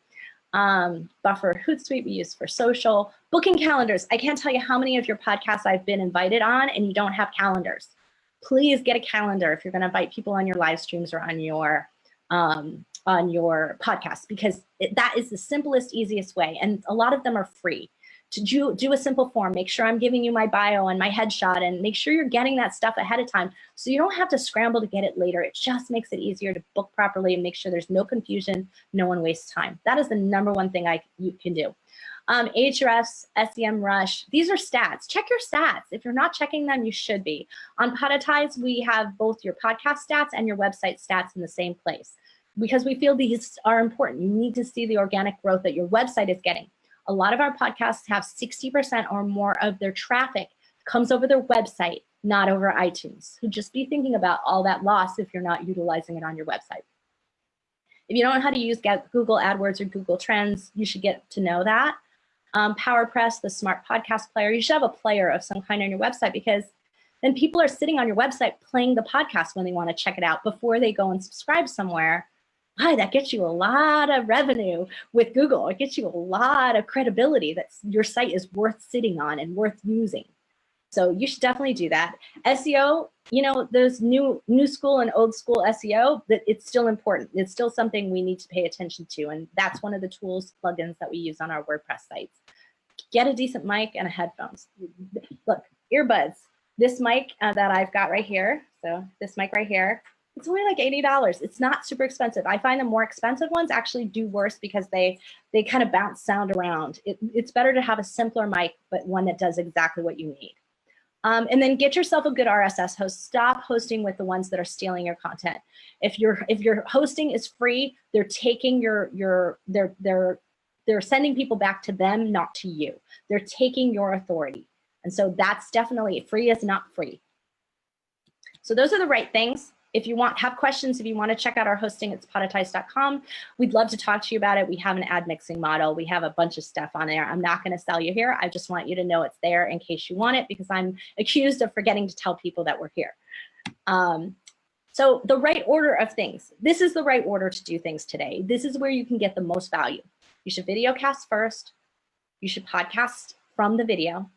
Buffer, Hootsuite we use for social. Booking calendars. I can't tell you how many of your podcasts I've been invited on and you don't have calendars. Please get a calendar if you're going to invite people on your live streams or on your podcast, because that is the simplest, easiest way. And a lot of them are free. To do a simple form, make sure I'm giving you my bio and my headshot, and make sure you're getting that stuff ahead of time so you don't have to scramble to get it later. It just makes it easier to book properly and make sure there's no confusion, no one wastes time. That is the #1 thing you can do. Ahrefs, SEMrush, these are stats. Check your stats. If you're not checking them, you should be. On Podetize, we have both your podcast stats and your website stats in the same place, because we feel these are important. You need to see the organic growth that your website is getting. A lot of our podcasts have 60% or more of their traffic comes over their website, not over iTunes. So just be thinking about all that loss if you're not utilizing it on your website. If you don't know how to use Google AdWords or Google Trends, you should get to know that. PowerPress, the smart podcast player, you should have a player of some kind on your website, because then people are sitting on your website playing the podcast when they want to check it out before they go and subscribe somewhere. Hi, that gets you a lot of revenue with Google. It gets you a lot of credibility that your site is worth sitting on and worth using. So you should definitely do that. SEO, you know, there's new school and old school SEO, that it's still important. It's still something we need to pay attention to. And that's one of the tools, plugins that we use on our WordPress sites. Get a decent mic and a headphones. Look, earbuds. This mic that I've got right here, so this mic right here, it's only like $80. It's not super expensive. I find the more expensive ones actually do worse because they kind of bounce sound around. It's better to have a simpler mic, but one that does exactly what you need. And then get yourself a good RSS host. Stop hosting with the ones that are stealing your content. If your hosting is free, they're taking they're sending people back to them, not to you. They're taking your authority. And so that's definitely, free is not free. So those are the right things. If you have questions, if you want to check out our hosting, it's podetize.com. We'd love to talk to you about it. We have an ad mixing model. We have a bunch of stuff on there. I'm not going to sell you here. I just want you to know it's there in case you want it, because I'm accused of forgetting to tell people that we're here. So the right order of things. This is the right order to do things today. This is where you can get the most value. You should video cast first. You should podcast from the video.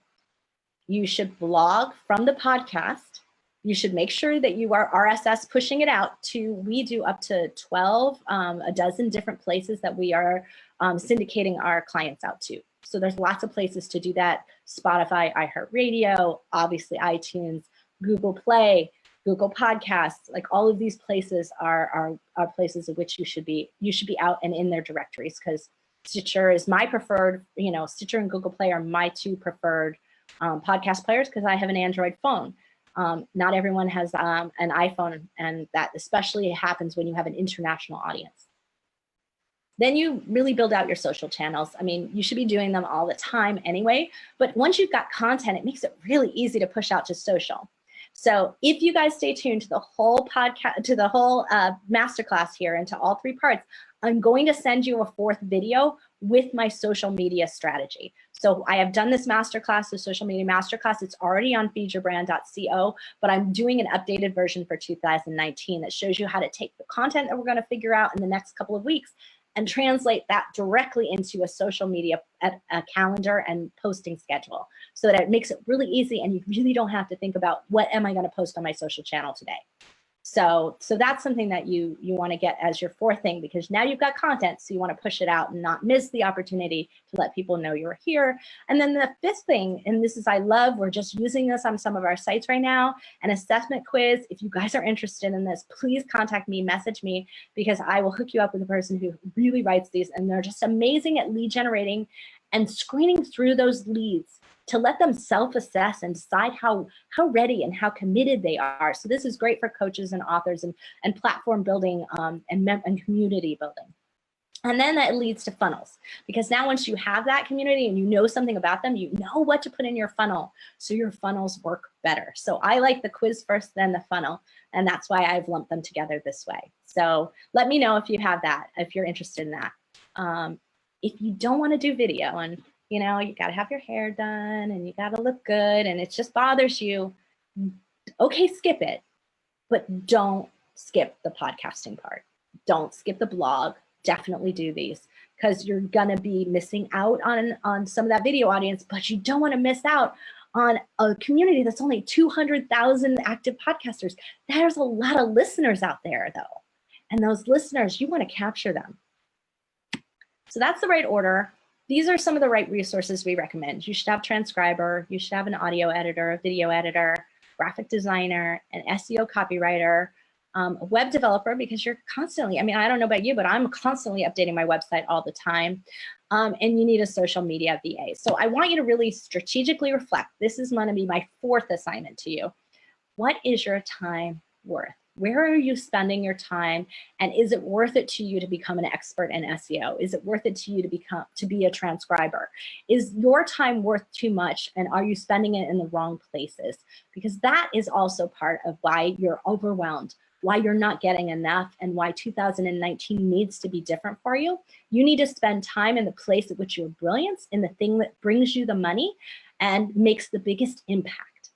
You should blog from the podcast. You should make sure that you are RSS pushing it out to, we do up to 12, a dozen different places that we are syndicating our clients out to. So there's lots of places to do that. Spotify, iHeartRadio, obviously iTunes, Google Play, Google Podcasts, like all of these places are places of which you should be out and in their directories, because Stitcher is my preferred, Stitcher and Google Play are my two preferred podcast players, because I have an Android phone. Not everyone has an iPhone, and that especially happens when you have an international audience. Then you really build out your social channels. I mean, you should be doing them all the time anyway, but once you've got content, it makes it really easy to push out to social. So if you guys stay tuned to the whole podcast, to the whole masterclass here, and to all three parts, I'm going to send you a fourth video with my social media strategy. So I have done this masterclass, the social media masterclass. It's already on feedyourbrand.co, but I'm doing an updated version for 2019 that shows you how to take the content that we're going to figure out in the next couple of weeks and translate that directly into a social media a calendar and posting schedule, so that it makes it really easy and you really don't have to think about, what am I going to post on my social channel today? So that's something that you want to get as your fourth thing, because now you've got content, so you want to push it out and not miss the opportunity to let people know you're here. And then the fifth thing, and this is, I love, we're just using this on some of our sites right now, an assessment quiz. If you guys are interested in this, please contact me, message me, because I will hook you up with a person who really writes these, and they're just amazing at lead generating and screening through those leads to let them self-assess and decide how ready and how committed they are. So this is great for coaches and authors and platform building and community building. And then that leads to funnels, because now once you have that community and you know something about them, you know what to put in your funnel, so your funnels work better. So I like the quiz first, then the funnel, and that's why I've lumped them together this way. So let me know if you have that, if you're interested in that. If you don't want to do video, and you got to have your hair done and you got to look good and it just bothers you, okay, skip it, but don't skip the podcasting part. Don't skip the blog. Definitely do these, because you're going to be missing out on some of that video audience, but you don't want to miss out on a community that's only 200,000 active podcasters. There's a lot of listeners out there though. And those listeners, you want to capture them. So that's the right order. These are some of the right resources we recommend. You should have transcriber, you should have an audio editor, a video editor, graphic designer, an SEO copywriter, a web developer, because you're constantly, I don't know about you, but I'm constantly updating my website all the time. And you need a social media VA. So I want you to really strategically reflect. This is going to be my fourth assignment to you. What is your time worth? Where are you spending your time? And is it worth it to you to become an expert in SEO? Is it worth it to you to be a transcriber? Is your time worth too much? And are you spending it in the wrong places? Because that is also part of why you're overwhelmed, why you're not getting enough, and why 2019 needs to be different for you. You need to spend time in the place at which you're brilliant, in the thing that brings you the money and makes the biggest impact.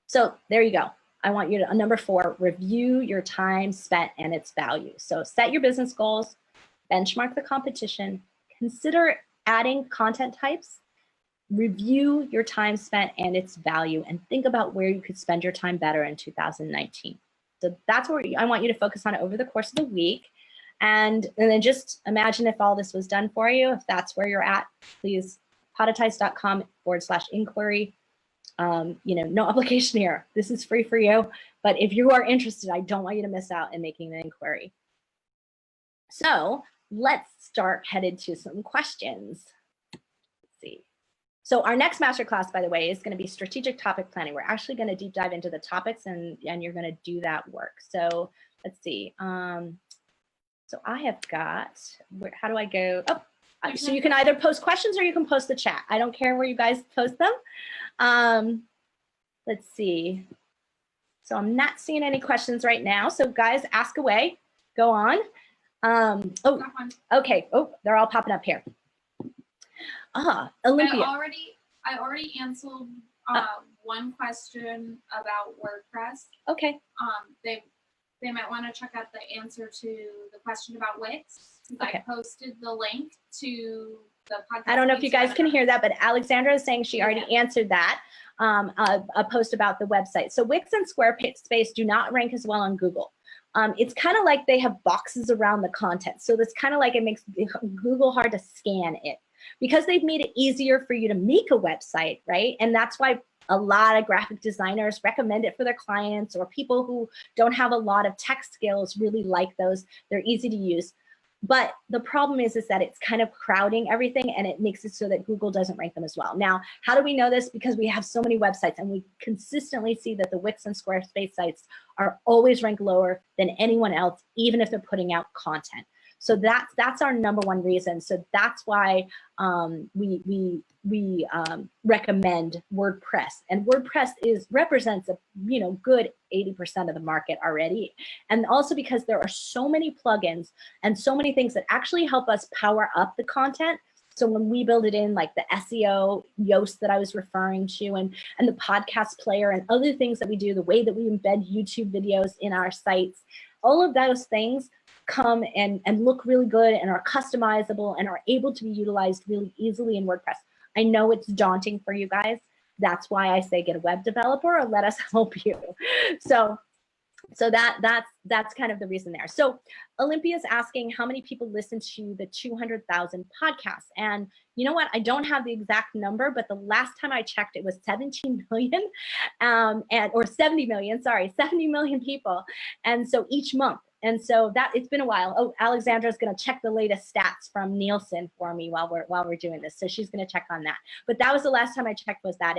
So there you go. I want you to, number 4, review your time spent and its value. So set your business goals, benchmark the competition, consider adding content types, review your time spent and its value, and think about where you could spend your time better in 2019. So that's where I want you to focus on over the course of the week. And then just imagine if all this was done for you. If that's where you're at, please podetize.com/inquiry. No obligation here. This is free for you. But if you are interested, I don't want you to miss out in making an inquiry. So let's start headed to some questions. Let's see. So our next masterclass, by the way, is going to be strategic topic planning. We're actually going to deep dive into the topics, and you're going to do that work. So let's see. So I have got, how do I go? Oh, so you can either post questions or you can post the chat. I don't care where you guys post them. Let's see. So I'm not seeing any questions right now. So guys, ask away. Go on. Oh, okay. Oh, they're all popping up here. Olympia. I already answered one question about WordPress. Okay. They might want to check out the answer to the question about Wix. Okay. I posted the link to the podcast. I don't know if you guys can hear that, but Alexandra is saying she already answered that. A post about the website. So Wix and Squarespace do not rank as well on Google. It's kind of like they have boxes around the content. So that's kind of like it makes Google hard to scan it, because they've made it easier for you to make a website, right? And that's why a lot of graphic designers recommend it for their clients, or people who don't have a lot of tech skills really like those. They're easy to use. But the problem is that it's kind of crowding everything, and it makes it so that Google doesn't rank them as well. Now, how do we know this? Because we have so many websites, and we consistently see that the Wix and Squarespace sites are always ranked lower than anyone else, even if they're putting out content. So that's our number one reason. So that's why we recommend WordPress, and WordPress represents a good 80% of the market already, and also because there are so many plugins and so many things that actually help us power up the content. So when we build it in, like the SEO, Yoast that I was referring to, and the podcast player and other things that we do, the way that we embed YouTube videos in our sites, all of those things come and look really good and are customizable and are able to be utilized really easily in WordPress. I know it's daunting for you guys. That's why I say get a web developer or let us help you. So that's kind of the reason there. So Olympia's asking how many people listen to the 200,000 podcasts. And you know what? I don't have the exact number, but the last time I checked, it was 17 million, or 70 million, sorry, 70 million people. And so each month. And so it's been a while. Oh, Alexandra's going to check the latest stats from Nielsen for me while we're doing this. So she's going to check on that. But that was the last time I checked, was that.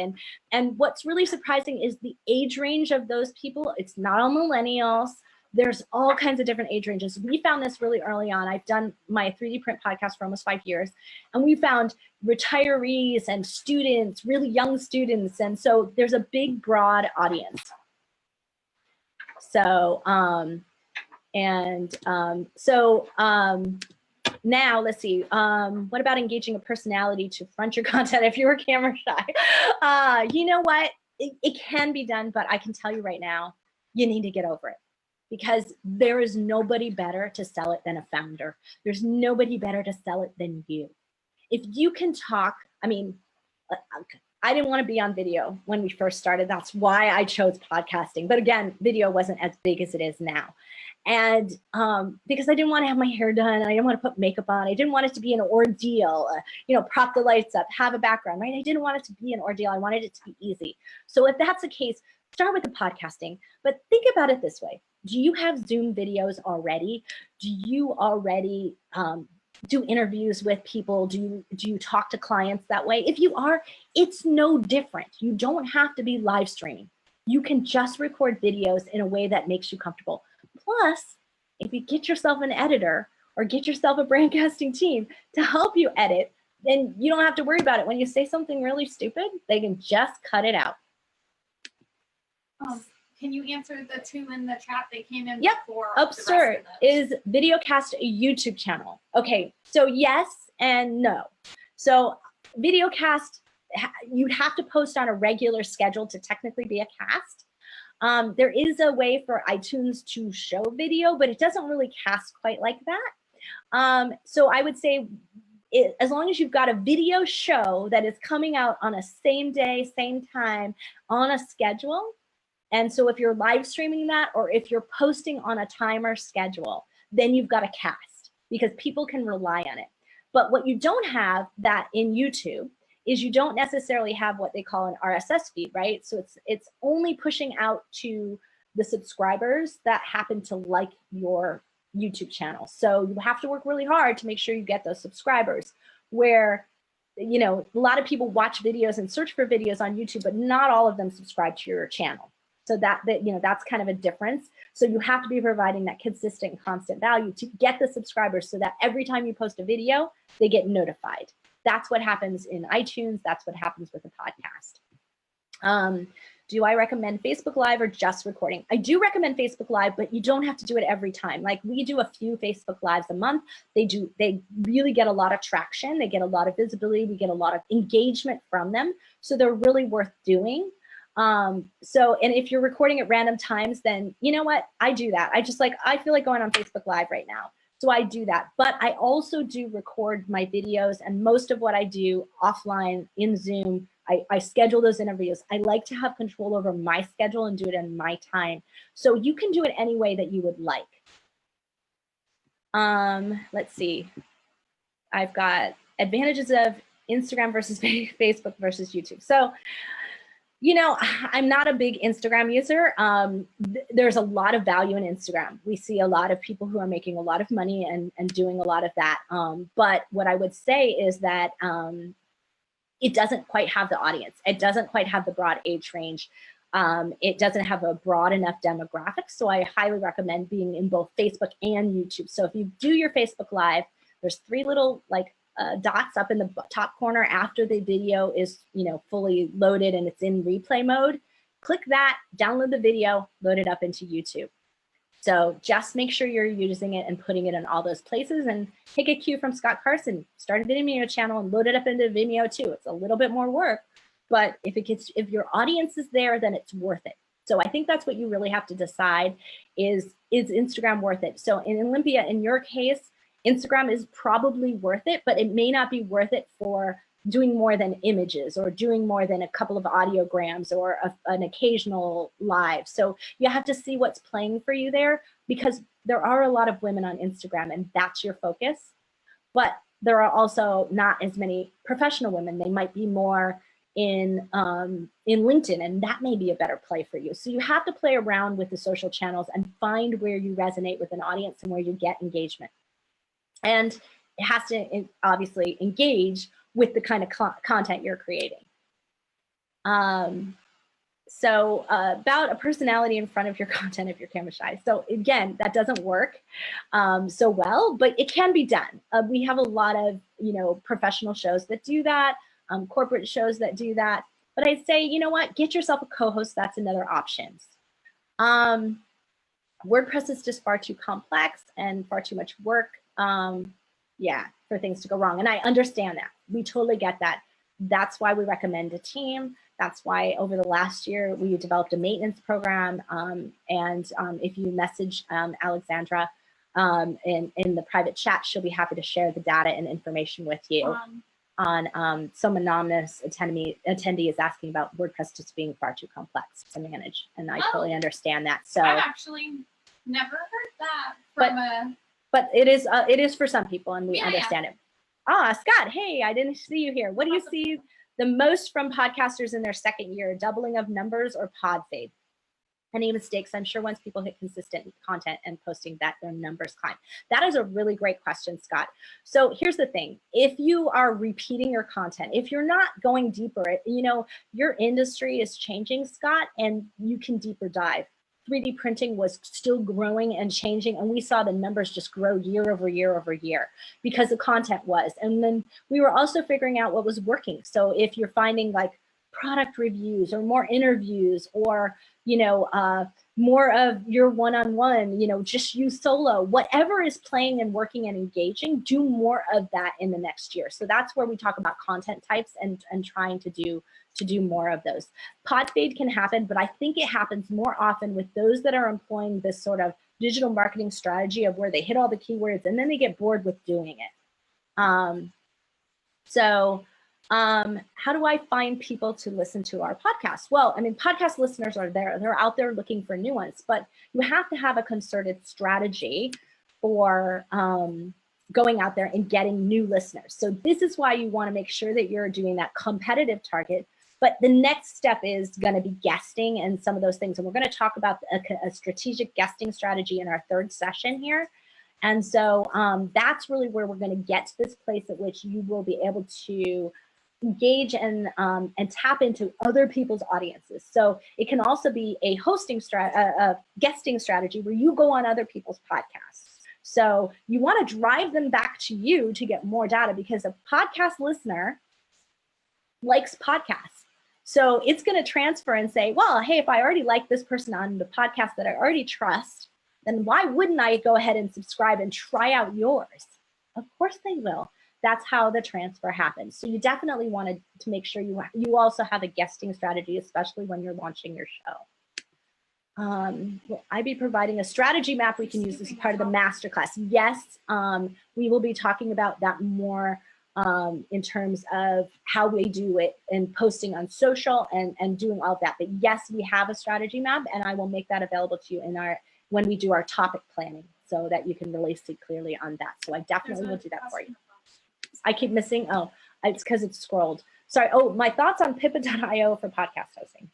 And what's really surprising is the age range of those people. It's not all millennials. There's all kinds of different age ranges. We found this really early on. I've done my 3D print podcast for almost 5 years, and we found retirees and students, really young students. And so there's a big, broad audience. So, now let's see, what about engaging a personality to front your content if you were camera shy? You know what, it can be done, but I can tell you right now, you need to get over it, because there is nobody better to sell it than a founder. There's nobody better to sell it than you. If you can talk, I mean, I didn't want to be on video when we first started. That's why I chose podcasting. But again, video wasn't as big as it is now. And because I didn't want to have my hair done, I didn't want to put makeup on, I didn't want it to be an ordeal, prop the lights up, have a background, right? I didn't want it to be an ordeal. I wanted it to be easy. So if that's the case, start with the podcasting. But think about it this way. Do you have Zoom videos already? Do you already do interviews with people? Do you talk to clients that way? If you are, it's no different. You don't have to be live streaming. You can just record videos in a way that makes you comfortable. Plus, if you get yourself an editor or get yourself a brandcasting team to help you edit, then you don't have to worry about it. When you say something really stupid, they can just cut it out. Can you answer the two in the chat? They came in before. Sir, is Videocast a YouTube channel? Okay, so yes and no. So Videocast, you'd have to post on a regular schedule to technically be a cast. There is a way for iTunes to show video, but it doesn't really cast quite like that. So I would say, as long as you've got a video show that is coming out on a same day, same time, on a schedule. And so if you're live streaming that, or if you're posting on a timer schedule, then you've got a cast, because people can rely on it. But what you don't have that in YouTube is you don't necessarily have what they call an RSS feed, right? So it's only pushing out to the subscribers that happen to like your YouTube channel. So you have to work really hard to make sure you get those subscribers. Where you know, a lot of people watch videos and search for videos on YouTube, but not all of them subscribe to your channel. So that you know, that's kind of a difference. So you have to be providing that consistent, constant value to get the subscribers so that every time you post a video, they get notified. That's what happens in iTunes. That's what happens with a podcast. Do I recommend Facebook Live or just recording? I do recommend Facebook Live, but you don't have to do it every time. Like we do a few Facebook Lives a month. They really get a lot of traction. They get a lot of visibility. We get a lot of engagement from them. So they're really worth doing. And if you're recording at random times, then you know what? I do that. I feel like going on Facebook Live right now. So I do that, but I also do record my videos, and most of what I do offline in Zoom, I schedule those interviews. I like to have control over my schedule and do it in my time. So you can do it any way that you would like. Let's see. I've got advantages of Instagram versus Facebook versus YouTube. So, you know, I'm not a big Instagram user. There's a lot of value in Instagram. We see a lot of people who are making a lot of money and doing a lot of that. But what I would say is that it doesn't quite have the audience. It doesn't quite have the broad age range. It doesn't have a broad enough demographic. So I highly recommend being in both Facebook and YouTube. So if you do your Facebook Live, there's 3 little like dots up in the top corner after the video is, you know, fully loaded and it's in replay mode. Click that, download the video, load it up into YouTube. So just make sure you're using it and putting it in all those places, and take a cue from Scott Carson, start a Vimeo channel and load it up into Vimeo too. It's a little bit more work, but if your audience is there, then it's worth it. So I think that's what you really have to decide is Instagram worth it? So in Olympia, in your case, Instagram is probably worth it, but it may not be worth it for doing more than images or doing more than a couple of audiograms or an occasional live. So you have to see what's playing for you there, because there are a lot of women on Instagram and that's your focus. But there are also not as many professional women. They might be more in LinkedIn, and that may be a better play for you. So you have to play around with the social channels and find where you resonate with an audience and where you get engagement. And it has to obviously engage with the kind of content you're creating. So about a personality in front of your content if you're camera shy. So again, that doesn't work so well, but it can be done. We have a lot of, you know, professional shows that do that, corporate shows that do that. But I'd say, you know what, get yourself a co-host. That's another option. WordPress is just far too complex and far too much work. Yeah, for things to go wrong. And I understand that. We totally get that. That's why we recommend a team. That's why over the last year, we developed a maintenance program. If you message Alexandra in the private chat, she'll be happy to share the data and information with you. Some anonymous attendee is asking about WordPress just being far too complex to manage. And I totally understand that. So I've actually never heard that from But it is for some people, and we understand it. Ah, Scott, hey, I didn't see you here. What do you see the most from podcasters in their second year? Doubling of numbers or pod fade? Any mistakes? I'm sure once people hit consistent content and posting that, their numbers climb. That is a really great question, Scott. So here's the thing. If you are repeating your content, if you're not going deeper, you know, your industry is changing, Scott, and you can deeper dive. 3D printing was still growing and changing, and we saw the numbers just grow year over year over year because the content was. And then we were also figuring out what was working. So if you're finding like product reviews or more interviews or, you know, more of your one-on-one, you know, just you solo, whatever is playing and working and engaging, do more of that in the next year. So that's where we talk about content types and trying to do more of those. Pod fade can happen, but I think it happens more often with those that are employing this sort of digital marketing strategy of where they hit all the keywords and then they get bored with doing it. How do I find people to listen to our podcast? Well, I mean, podcast listeners are there. They're out there looking for new ones, but you have to have a concerted strategy for going out there and getting new listeners. So this is why you want to make sure that you're doing that competitive target. But the next step is going to be guesting and some of those things. And we're going to talk about a strategic guesting strategy in our third session here. And so that's really where we're going to get to this place at which you will be able to engage and tap into other people's audiences. So it can also be a guesting strategy where you go on other people's podcasts. So you want to drive them back to you to get more data, because a podcast listener likes podcasts. So it's going to transfer and say, well, hey, if I already like this person on the podcast that I already trust, then why wouldn't I go ahead and subscribe and try out yours? Of course they will. That's how the transfer happens. So you definitely wanted to make sure you also have a guesting strategy, especially when you're launching your show. Will I be providing a strategy map we can use as part of the masterclass? Yes, we will be talking about that more in terms of how we do it and posting on social and doing all of that. But yes, we have a strategy map, and I will make that available to you when we do our topic planning, so that you can really see clearly on that. So I definitely will do that for you. I keep missing, oh, it's because it's scrolled. Sorry, oh, my thoughts on Pippa.io for podcast hosting.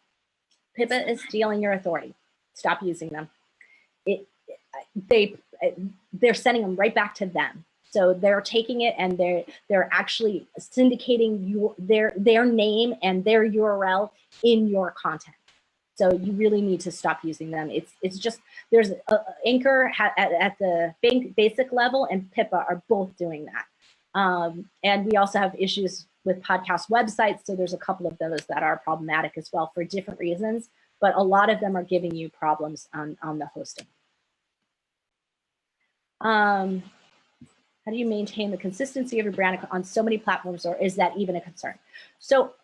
Pippa is stealing your authority. Stop using them. They're sending them right back to them. So they're taking it and they're actually syndicating their name and their URL in your content. So you really need to stop using them. It's just, there's Anchor at the basic level, and Pippa are both doing that. And we also have issues with podcast websites. So there's a couple of those that are problematic as well for different reasons, but a lot of them are giving you problems on the hosting. How do you maintain the consistency of your brand on so many platforms, or is that even a concern? So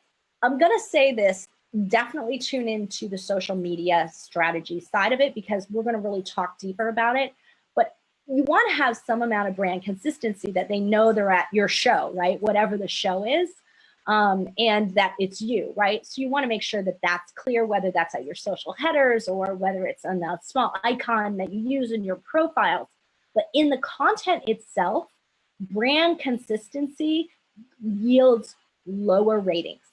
I'm gonna say this, definitely tune into the social media strategy side of it, because we're gonna really talk deeper about it. But you wanna have some amount of brand consistency that they know they're at your show, right? Whatever the show is, and that it's you, right? So you wanna make sure that that's clear, whether that's at your social headers or whether it's on a small icon that you use in your profiles. But in the content itself, brand consistency yields lower ratings.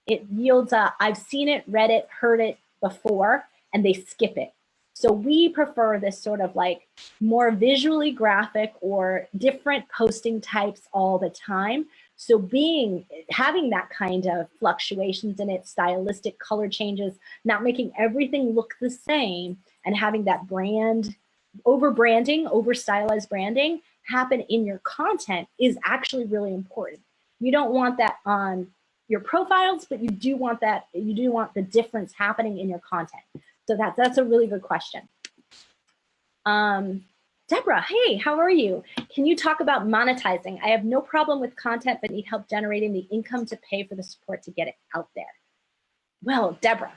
It yields, I've seen it, read it, heard it before, and they skip it. So we prefer this sort of like more visually graphic or different posting types all the time. So having that kind of fluctuations in it, stylistic color changes, not making everything look the same, and having that brand, over-branding, over-stylized branding happen in your content is actually really important. You don't want that on your profiles, but you do want the difference happening in your content. So that's a really good question. Deborah, hey, how are you? Can you talk about monetizing? I have no problem with content, but need help generating the income to pay for the support to get it out there. Well, Deborah,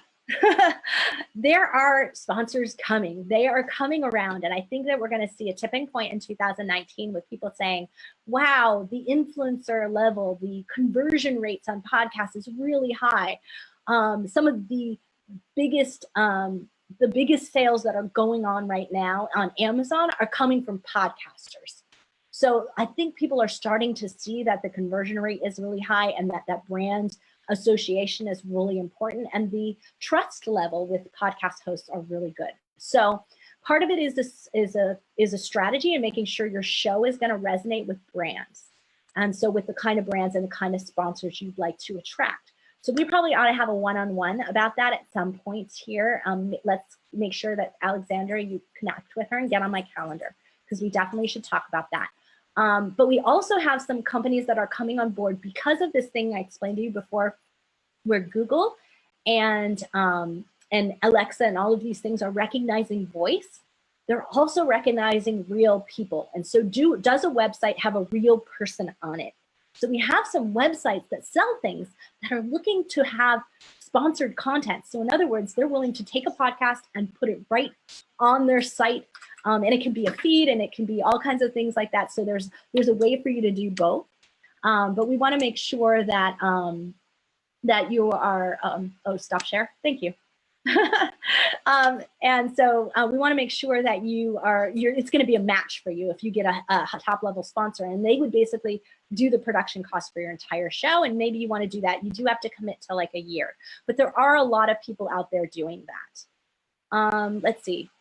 there are sponsors coming. They are coming around, and I think that we're going to see a tipping point in 2019 with people saying, wow, the influencer level, the conversion rates on podcasts is really high. Some of the biggest sales that are going on right now on Amazon are coming from podcasters. So I think people are starting to see that the conversion rate is really high, and that brand association is really important, and the trust level with podcast hosts are really good. So part of it is a strategy and making sure your show is going to resonate with brands, and so with the kind of brands and the kind of sponsors you'd like to attract. So we probably ought to have a one-on-one about that at some points here. Let's make sure that Alexandra, you connect with her and get on my calendar, because we definitely should talk about that. But we also have some companies that are coming on board because of this thing I explained to you before, where Google and Alexa and all of these things are recognizing voice. They're also recognizing real people. And so does a website have a real person on it? So we have some websites that sell things that are looking to have sponsored content. So in other words, they're willing to take a podcast and put it right on their site. And it can be a feed, and it can be all kinds of things like that. So there's a way for you to do both. But we want to make sure that that you are, oh, stop share. Thank you. And so we want to make sure that it's going to be a match for you if you get a top level sponsor, and they would basically do the production cost for your entire show. And maybe you want to do that. You do have to commit to like a year, but there are a lot of people out there doing that. Let's see.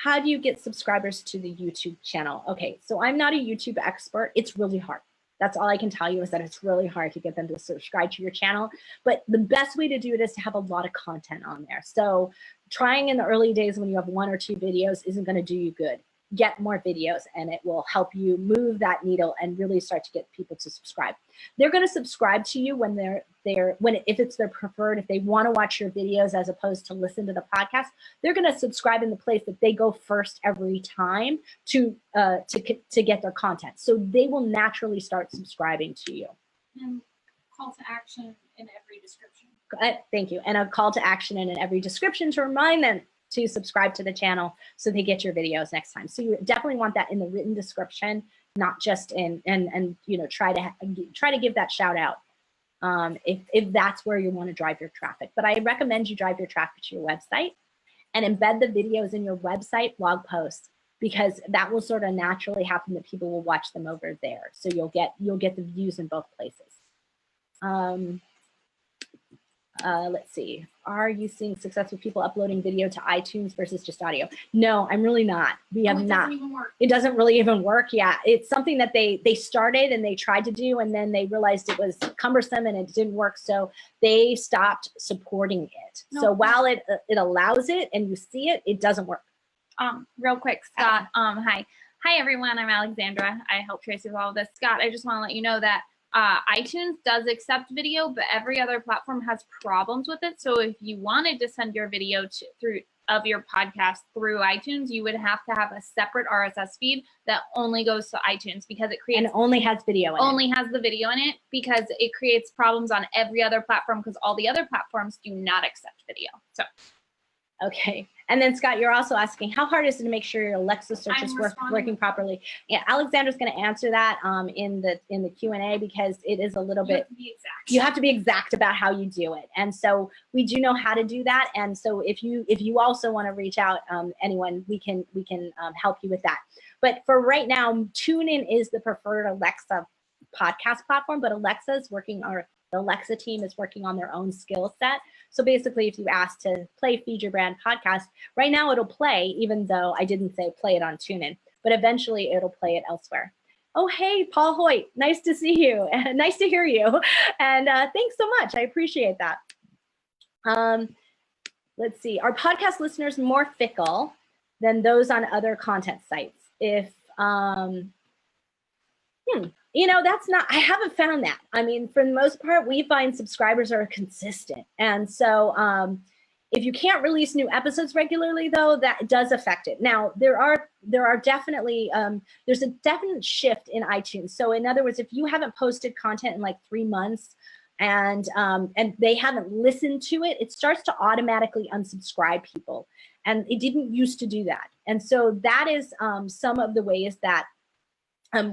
How do you get subscribers to the YouTube channel? Okay, so I'm not a YouTube expert. It's really hard. That's all I can tell you, is that it's really hard to get them to subscribe to your channel. But the best way to do it is to have a lot of content on there. So trying in the early days when you have 1 or 2 videos isn't going to do you good. Get more videos, and it will help you move that needle and really start to get people to subscribe. They're going to subscribe to you when if it's their preferred, if they want to watch your videos as opposed to listen to the podcast, they're going to subscribe in the place that they go first every time to get their content. So they will naturally start subscribing to you. And call to action in every description. Thank you. And a call to action in every description to remind them to subscribe to the channel so they get your videos next time. So you definitely want that in the written description, not just in, and you know, try to give that shout out if that's where you want to drive your traffic. But I recommend you drive your traffic to your website and embed the videos in your website blog posts, because that will sort of naturally happen that people will watch them over there. So you'll get the views in both places. Let's see. Are you seeing success with people uploading video to iTunes versus just audio? No, I'm really not. We have not. Doesn't even work. It doesn't really even work. Yeah, it's something that they started and they tried to do, and then they realized it was cumbersome and it didn't work, so they stopped supporting it. No. So while it allows it and you see it, it doesn't work. Real quick, Scott. Hi everyone. I'm Alexandra. I help Tracy with all of this. Scott, I just want to let you know that iTunes does accept video, but every other platform has problems with it. So if you wanted to send your video of your podcast through iTunes, you would have to have a separate RSS feed that only goes to iTunes, because it creates, and only has video in it. Only has the video in it, because it creates problems on every other platform, because all the other platforms do not accept video. So okay. And then Scott, you're also asking, how hard is it to make sure your Alexa search is working properly? Yeah, Alexandra's going to answer that in the Q&A, because it is a little bit. You have to be exact about how you do it, and so we do know how to do that. And so if you also want to reach out, anyone, we can help you with that. But for right now, TuneIn is the preferred Alexa podcast platform, but Alexa's working, or the Alexa team is working on their own skill set. So basically, if you ask to play Feed Your Brand podcast, right now it'll play, even though I didn't say play it on TuneIn, but eventually it'll play it elsewhere. Oh, hey, Paul Hoyt, nice to see you. Nice to hear you. And thanks so much. I appreciate that. Let's see. Are podcast listeners more fickle than those on other content sites? If, you know, that's not, I haven't found that. I mean, for the most part, we find subscribers are consistent. And so if you can't release new episodes regularly, though, that does affect it. Now, there are definitely, there's a definite shift in iTunes. So in other words, if you haven't posted content in like 3 months and they haven't listened to it, it starts to automatically unsubscribe people. And it didn't used to do that. And so that is some of the ways that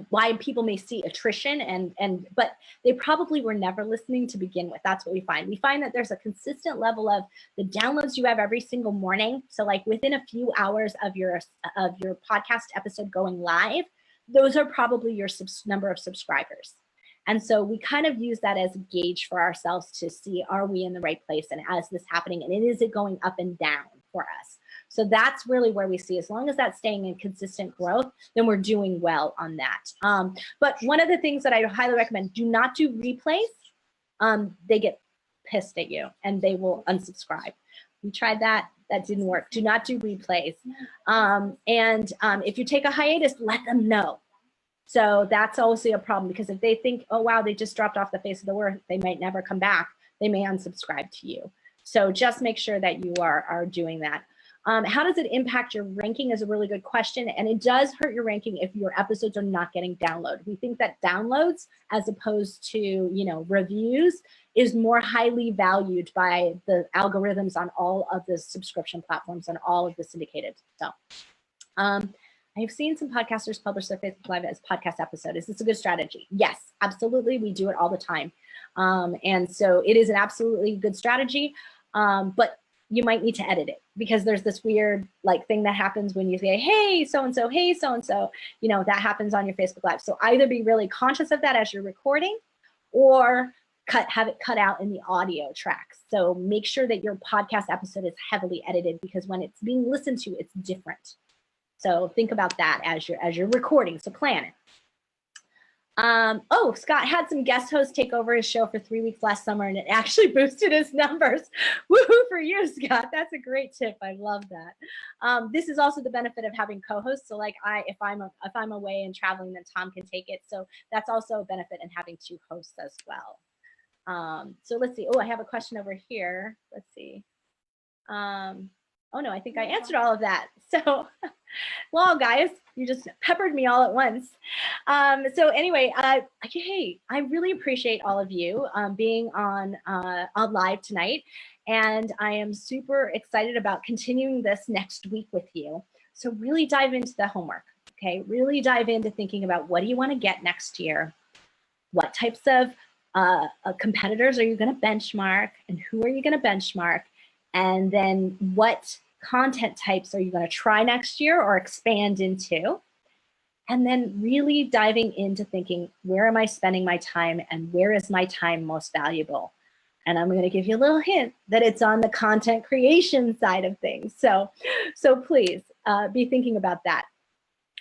why people may see attrition, but they probably were never listening to begin with. That's what we find. We find that there's a consistent level of the downloads you have every single morning. So like within a few hours of your podcast episode going live, those are probably your number of subscribers. And so we kind of use that as a gauge for ourselves to see, are we in the right place? And is this happening? And is it going up and down for us? So that's really where we see, as long as that's staying in consistent growth, then we're doing well on that. But one of the things that I highly recommend, do not do replays. They get pissed at you and they will unsubscribe. We tried that. That didn't work. Do not do replays. If you take a hiatus, let them know. So that's also a problem, because if they think, oh, wow, they just dropped off the face of the earth, they might never come back. They may unsubscribe to you. So just make sure that you are doing that. How does it impact your ranking is a really good question. And it does hurt your ranking if your episodes are not getting downloaded. We think that downloads, as opposed to, you know, reviews, is more highly valued by the algorithms on all of the subscription platforms and all of the syndicated. So I've seen some podcasters publish their Facebook Live as podcast episode. Is this a good strategy? Yes, absolutely. We do it all the time. And so it is an absolutely good strategy, but you might need to edit it, because there's this weird like thing that happens when you say, hey, so-and-so, hey, so-and-so, you know, that happens on your Facebook Live. So either be really conscious of that as you're recording, or have it cut out in the audio tracks. So make sure that your podcast episode is heavily edited, because when it's being listened to, it's different. So think about that as you're recording, so plan it. Oh, Scott had some guest hosts take over his show for 3 weeks last summer, and it actually boosted his numbers. Woohoo for you, Scott. That's a great tip. I love that. This is also the benefit of having co-hosts. So like if I'm away and traveling, then Tom can take it. So that's also a benefit in having 2 hosts as well. So let's see. Oh, I have a question over here. Let's see. Oh no, I think I answered all of that. So, well, guys, you just peppered me all at once. So anyway, hey, I really appreciate all of you being on live tonight, and I am super excited about continuing this next week with you. So really dive into the homework, okay? Really dive into thinking about what do you want to get next year? What types of competitors are you going to benchmark, and who are you going to benchmark? And then what content types are you going to try next year or expand into? And then really diving into thinking, where am I spending my time and where is my time most valuable? And I'm going to give you a little hint that it's on the content creation side of things. So please be thinking about that.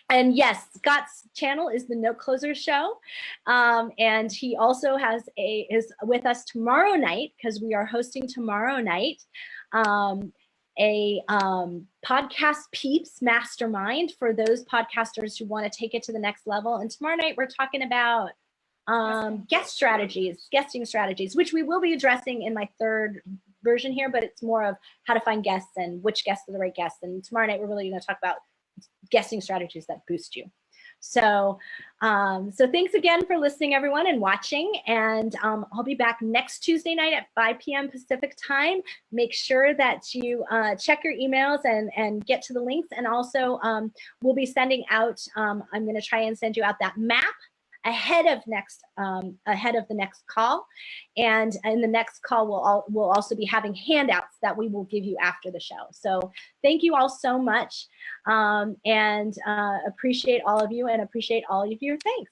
And yes, Scott's channel is the Note Closer Show. And he also is with us tomorrow night, because we are hosting tomorrow night a podcast peeps mastermind for those podcasters who want to take it to the next level. And tomorrow night we're talking about guesting strategies, which we will be addressing in my 3rd version here, but it's more of how to find guests and which guests are the right guests. And tomorrow night we're really going to talk about guesting strategies that boost you. So thanks again for listening, everyone, and watching. And I'll be back next Tuesday night at 5 p.m. Pacific time. Make sure that you check your emails and get to the links. And also we'll be sending out, I'm going to try and send you out that map ahead of the next call. And in the next call, we'll also be having handouts that we will give you after the show. So thank you all so much, and appreciate all of you and appreciate all of your thanks.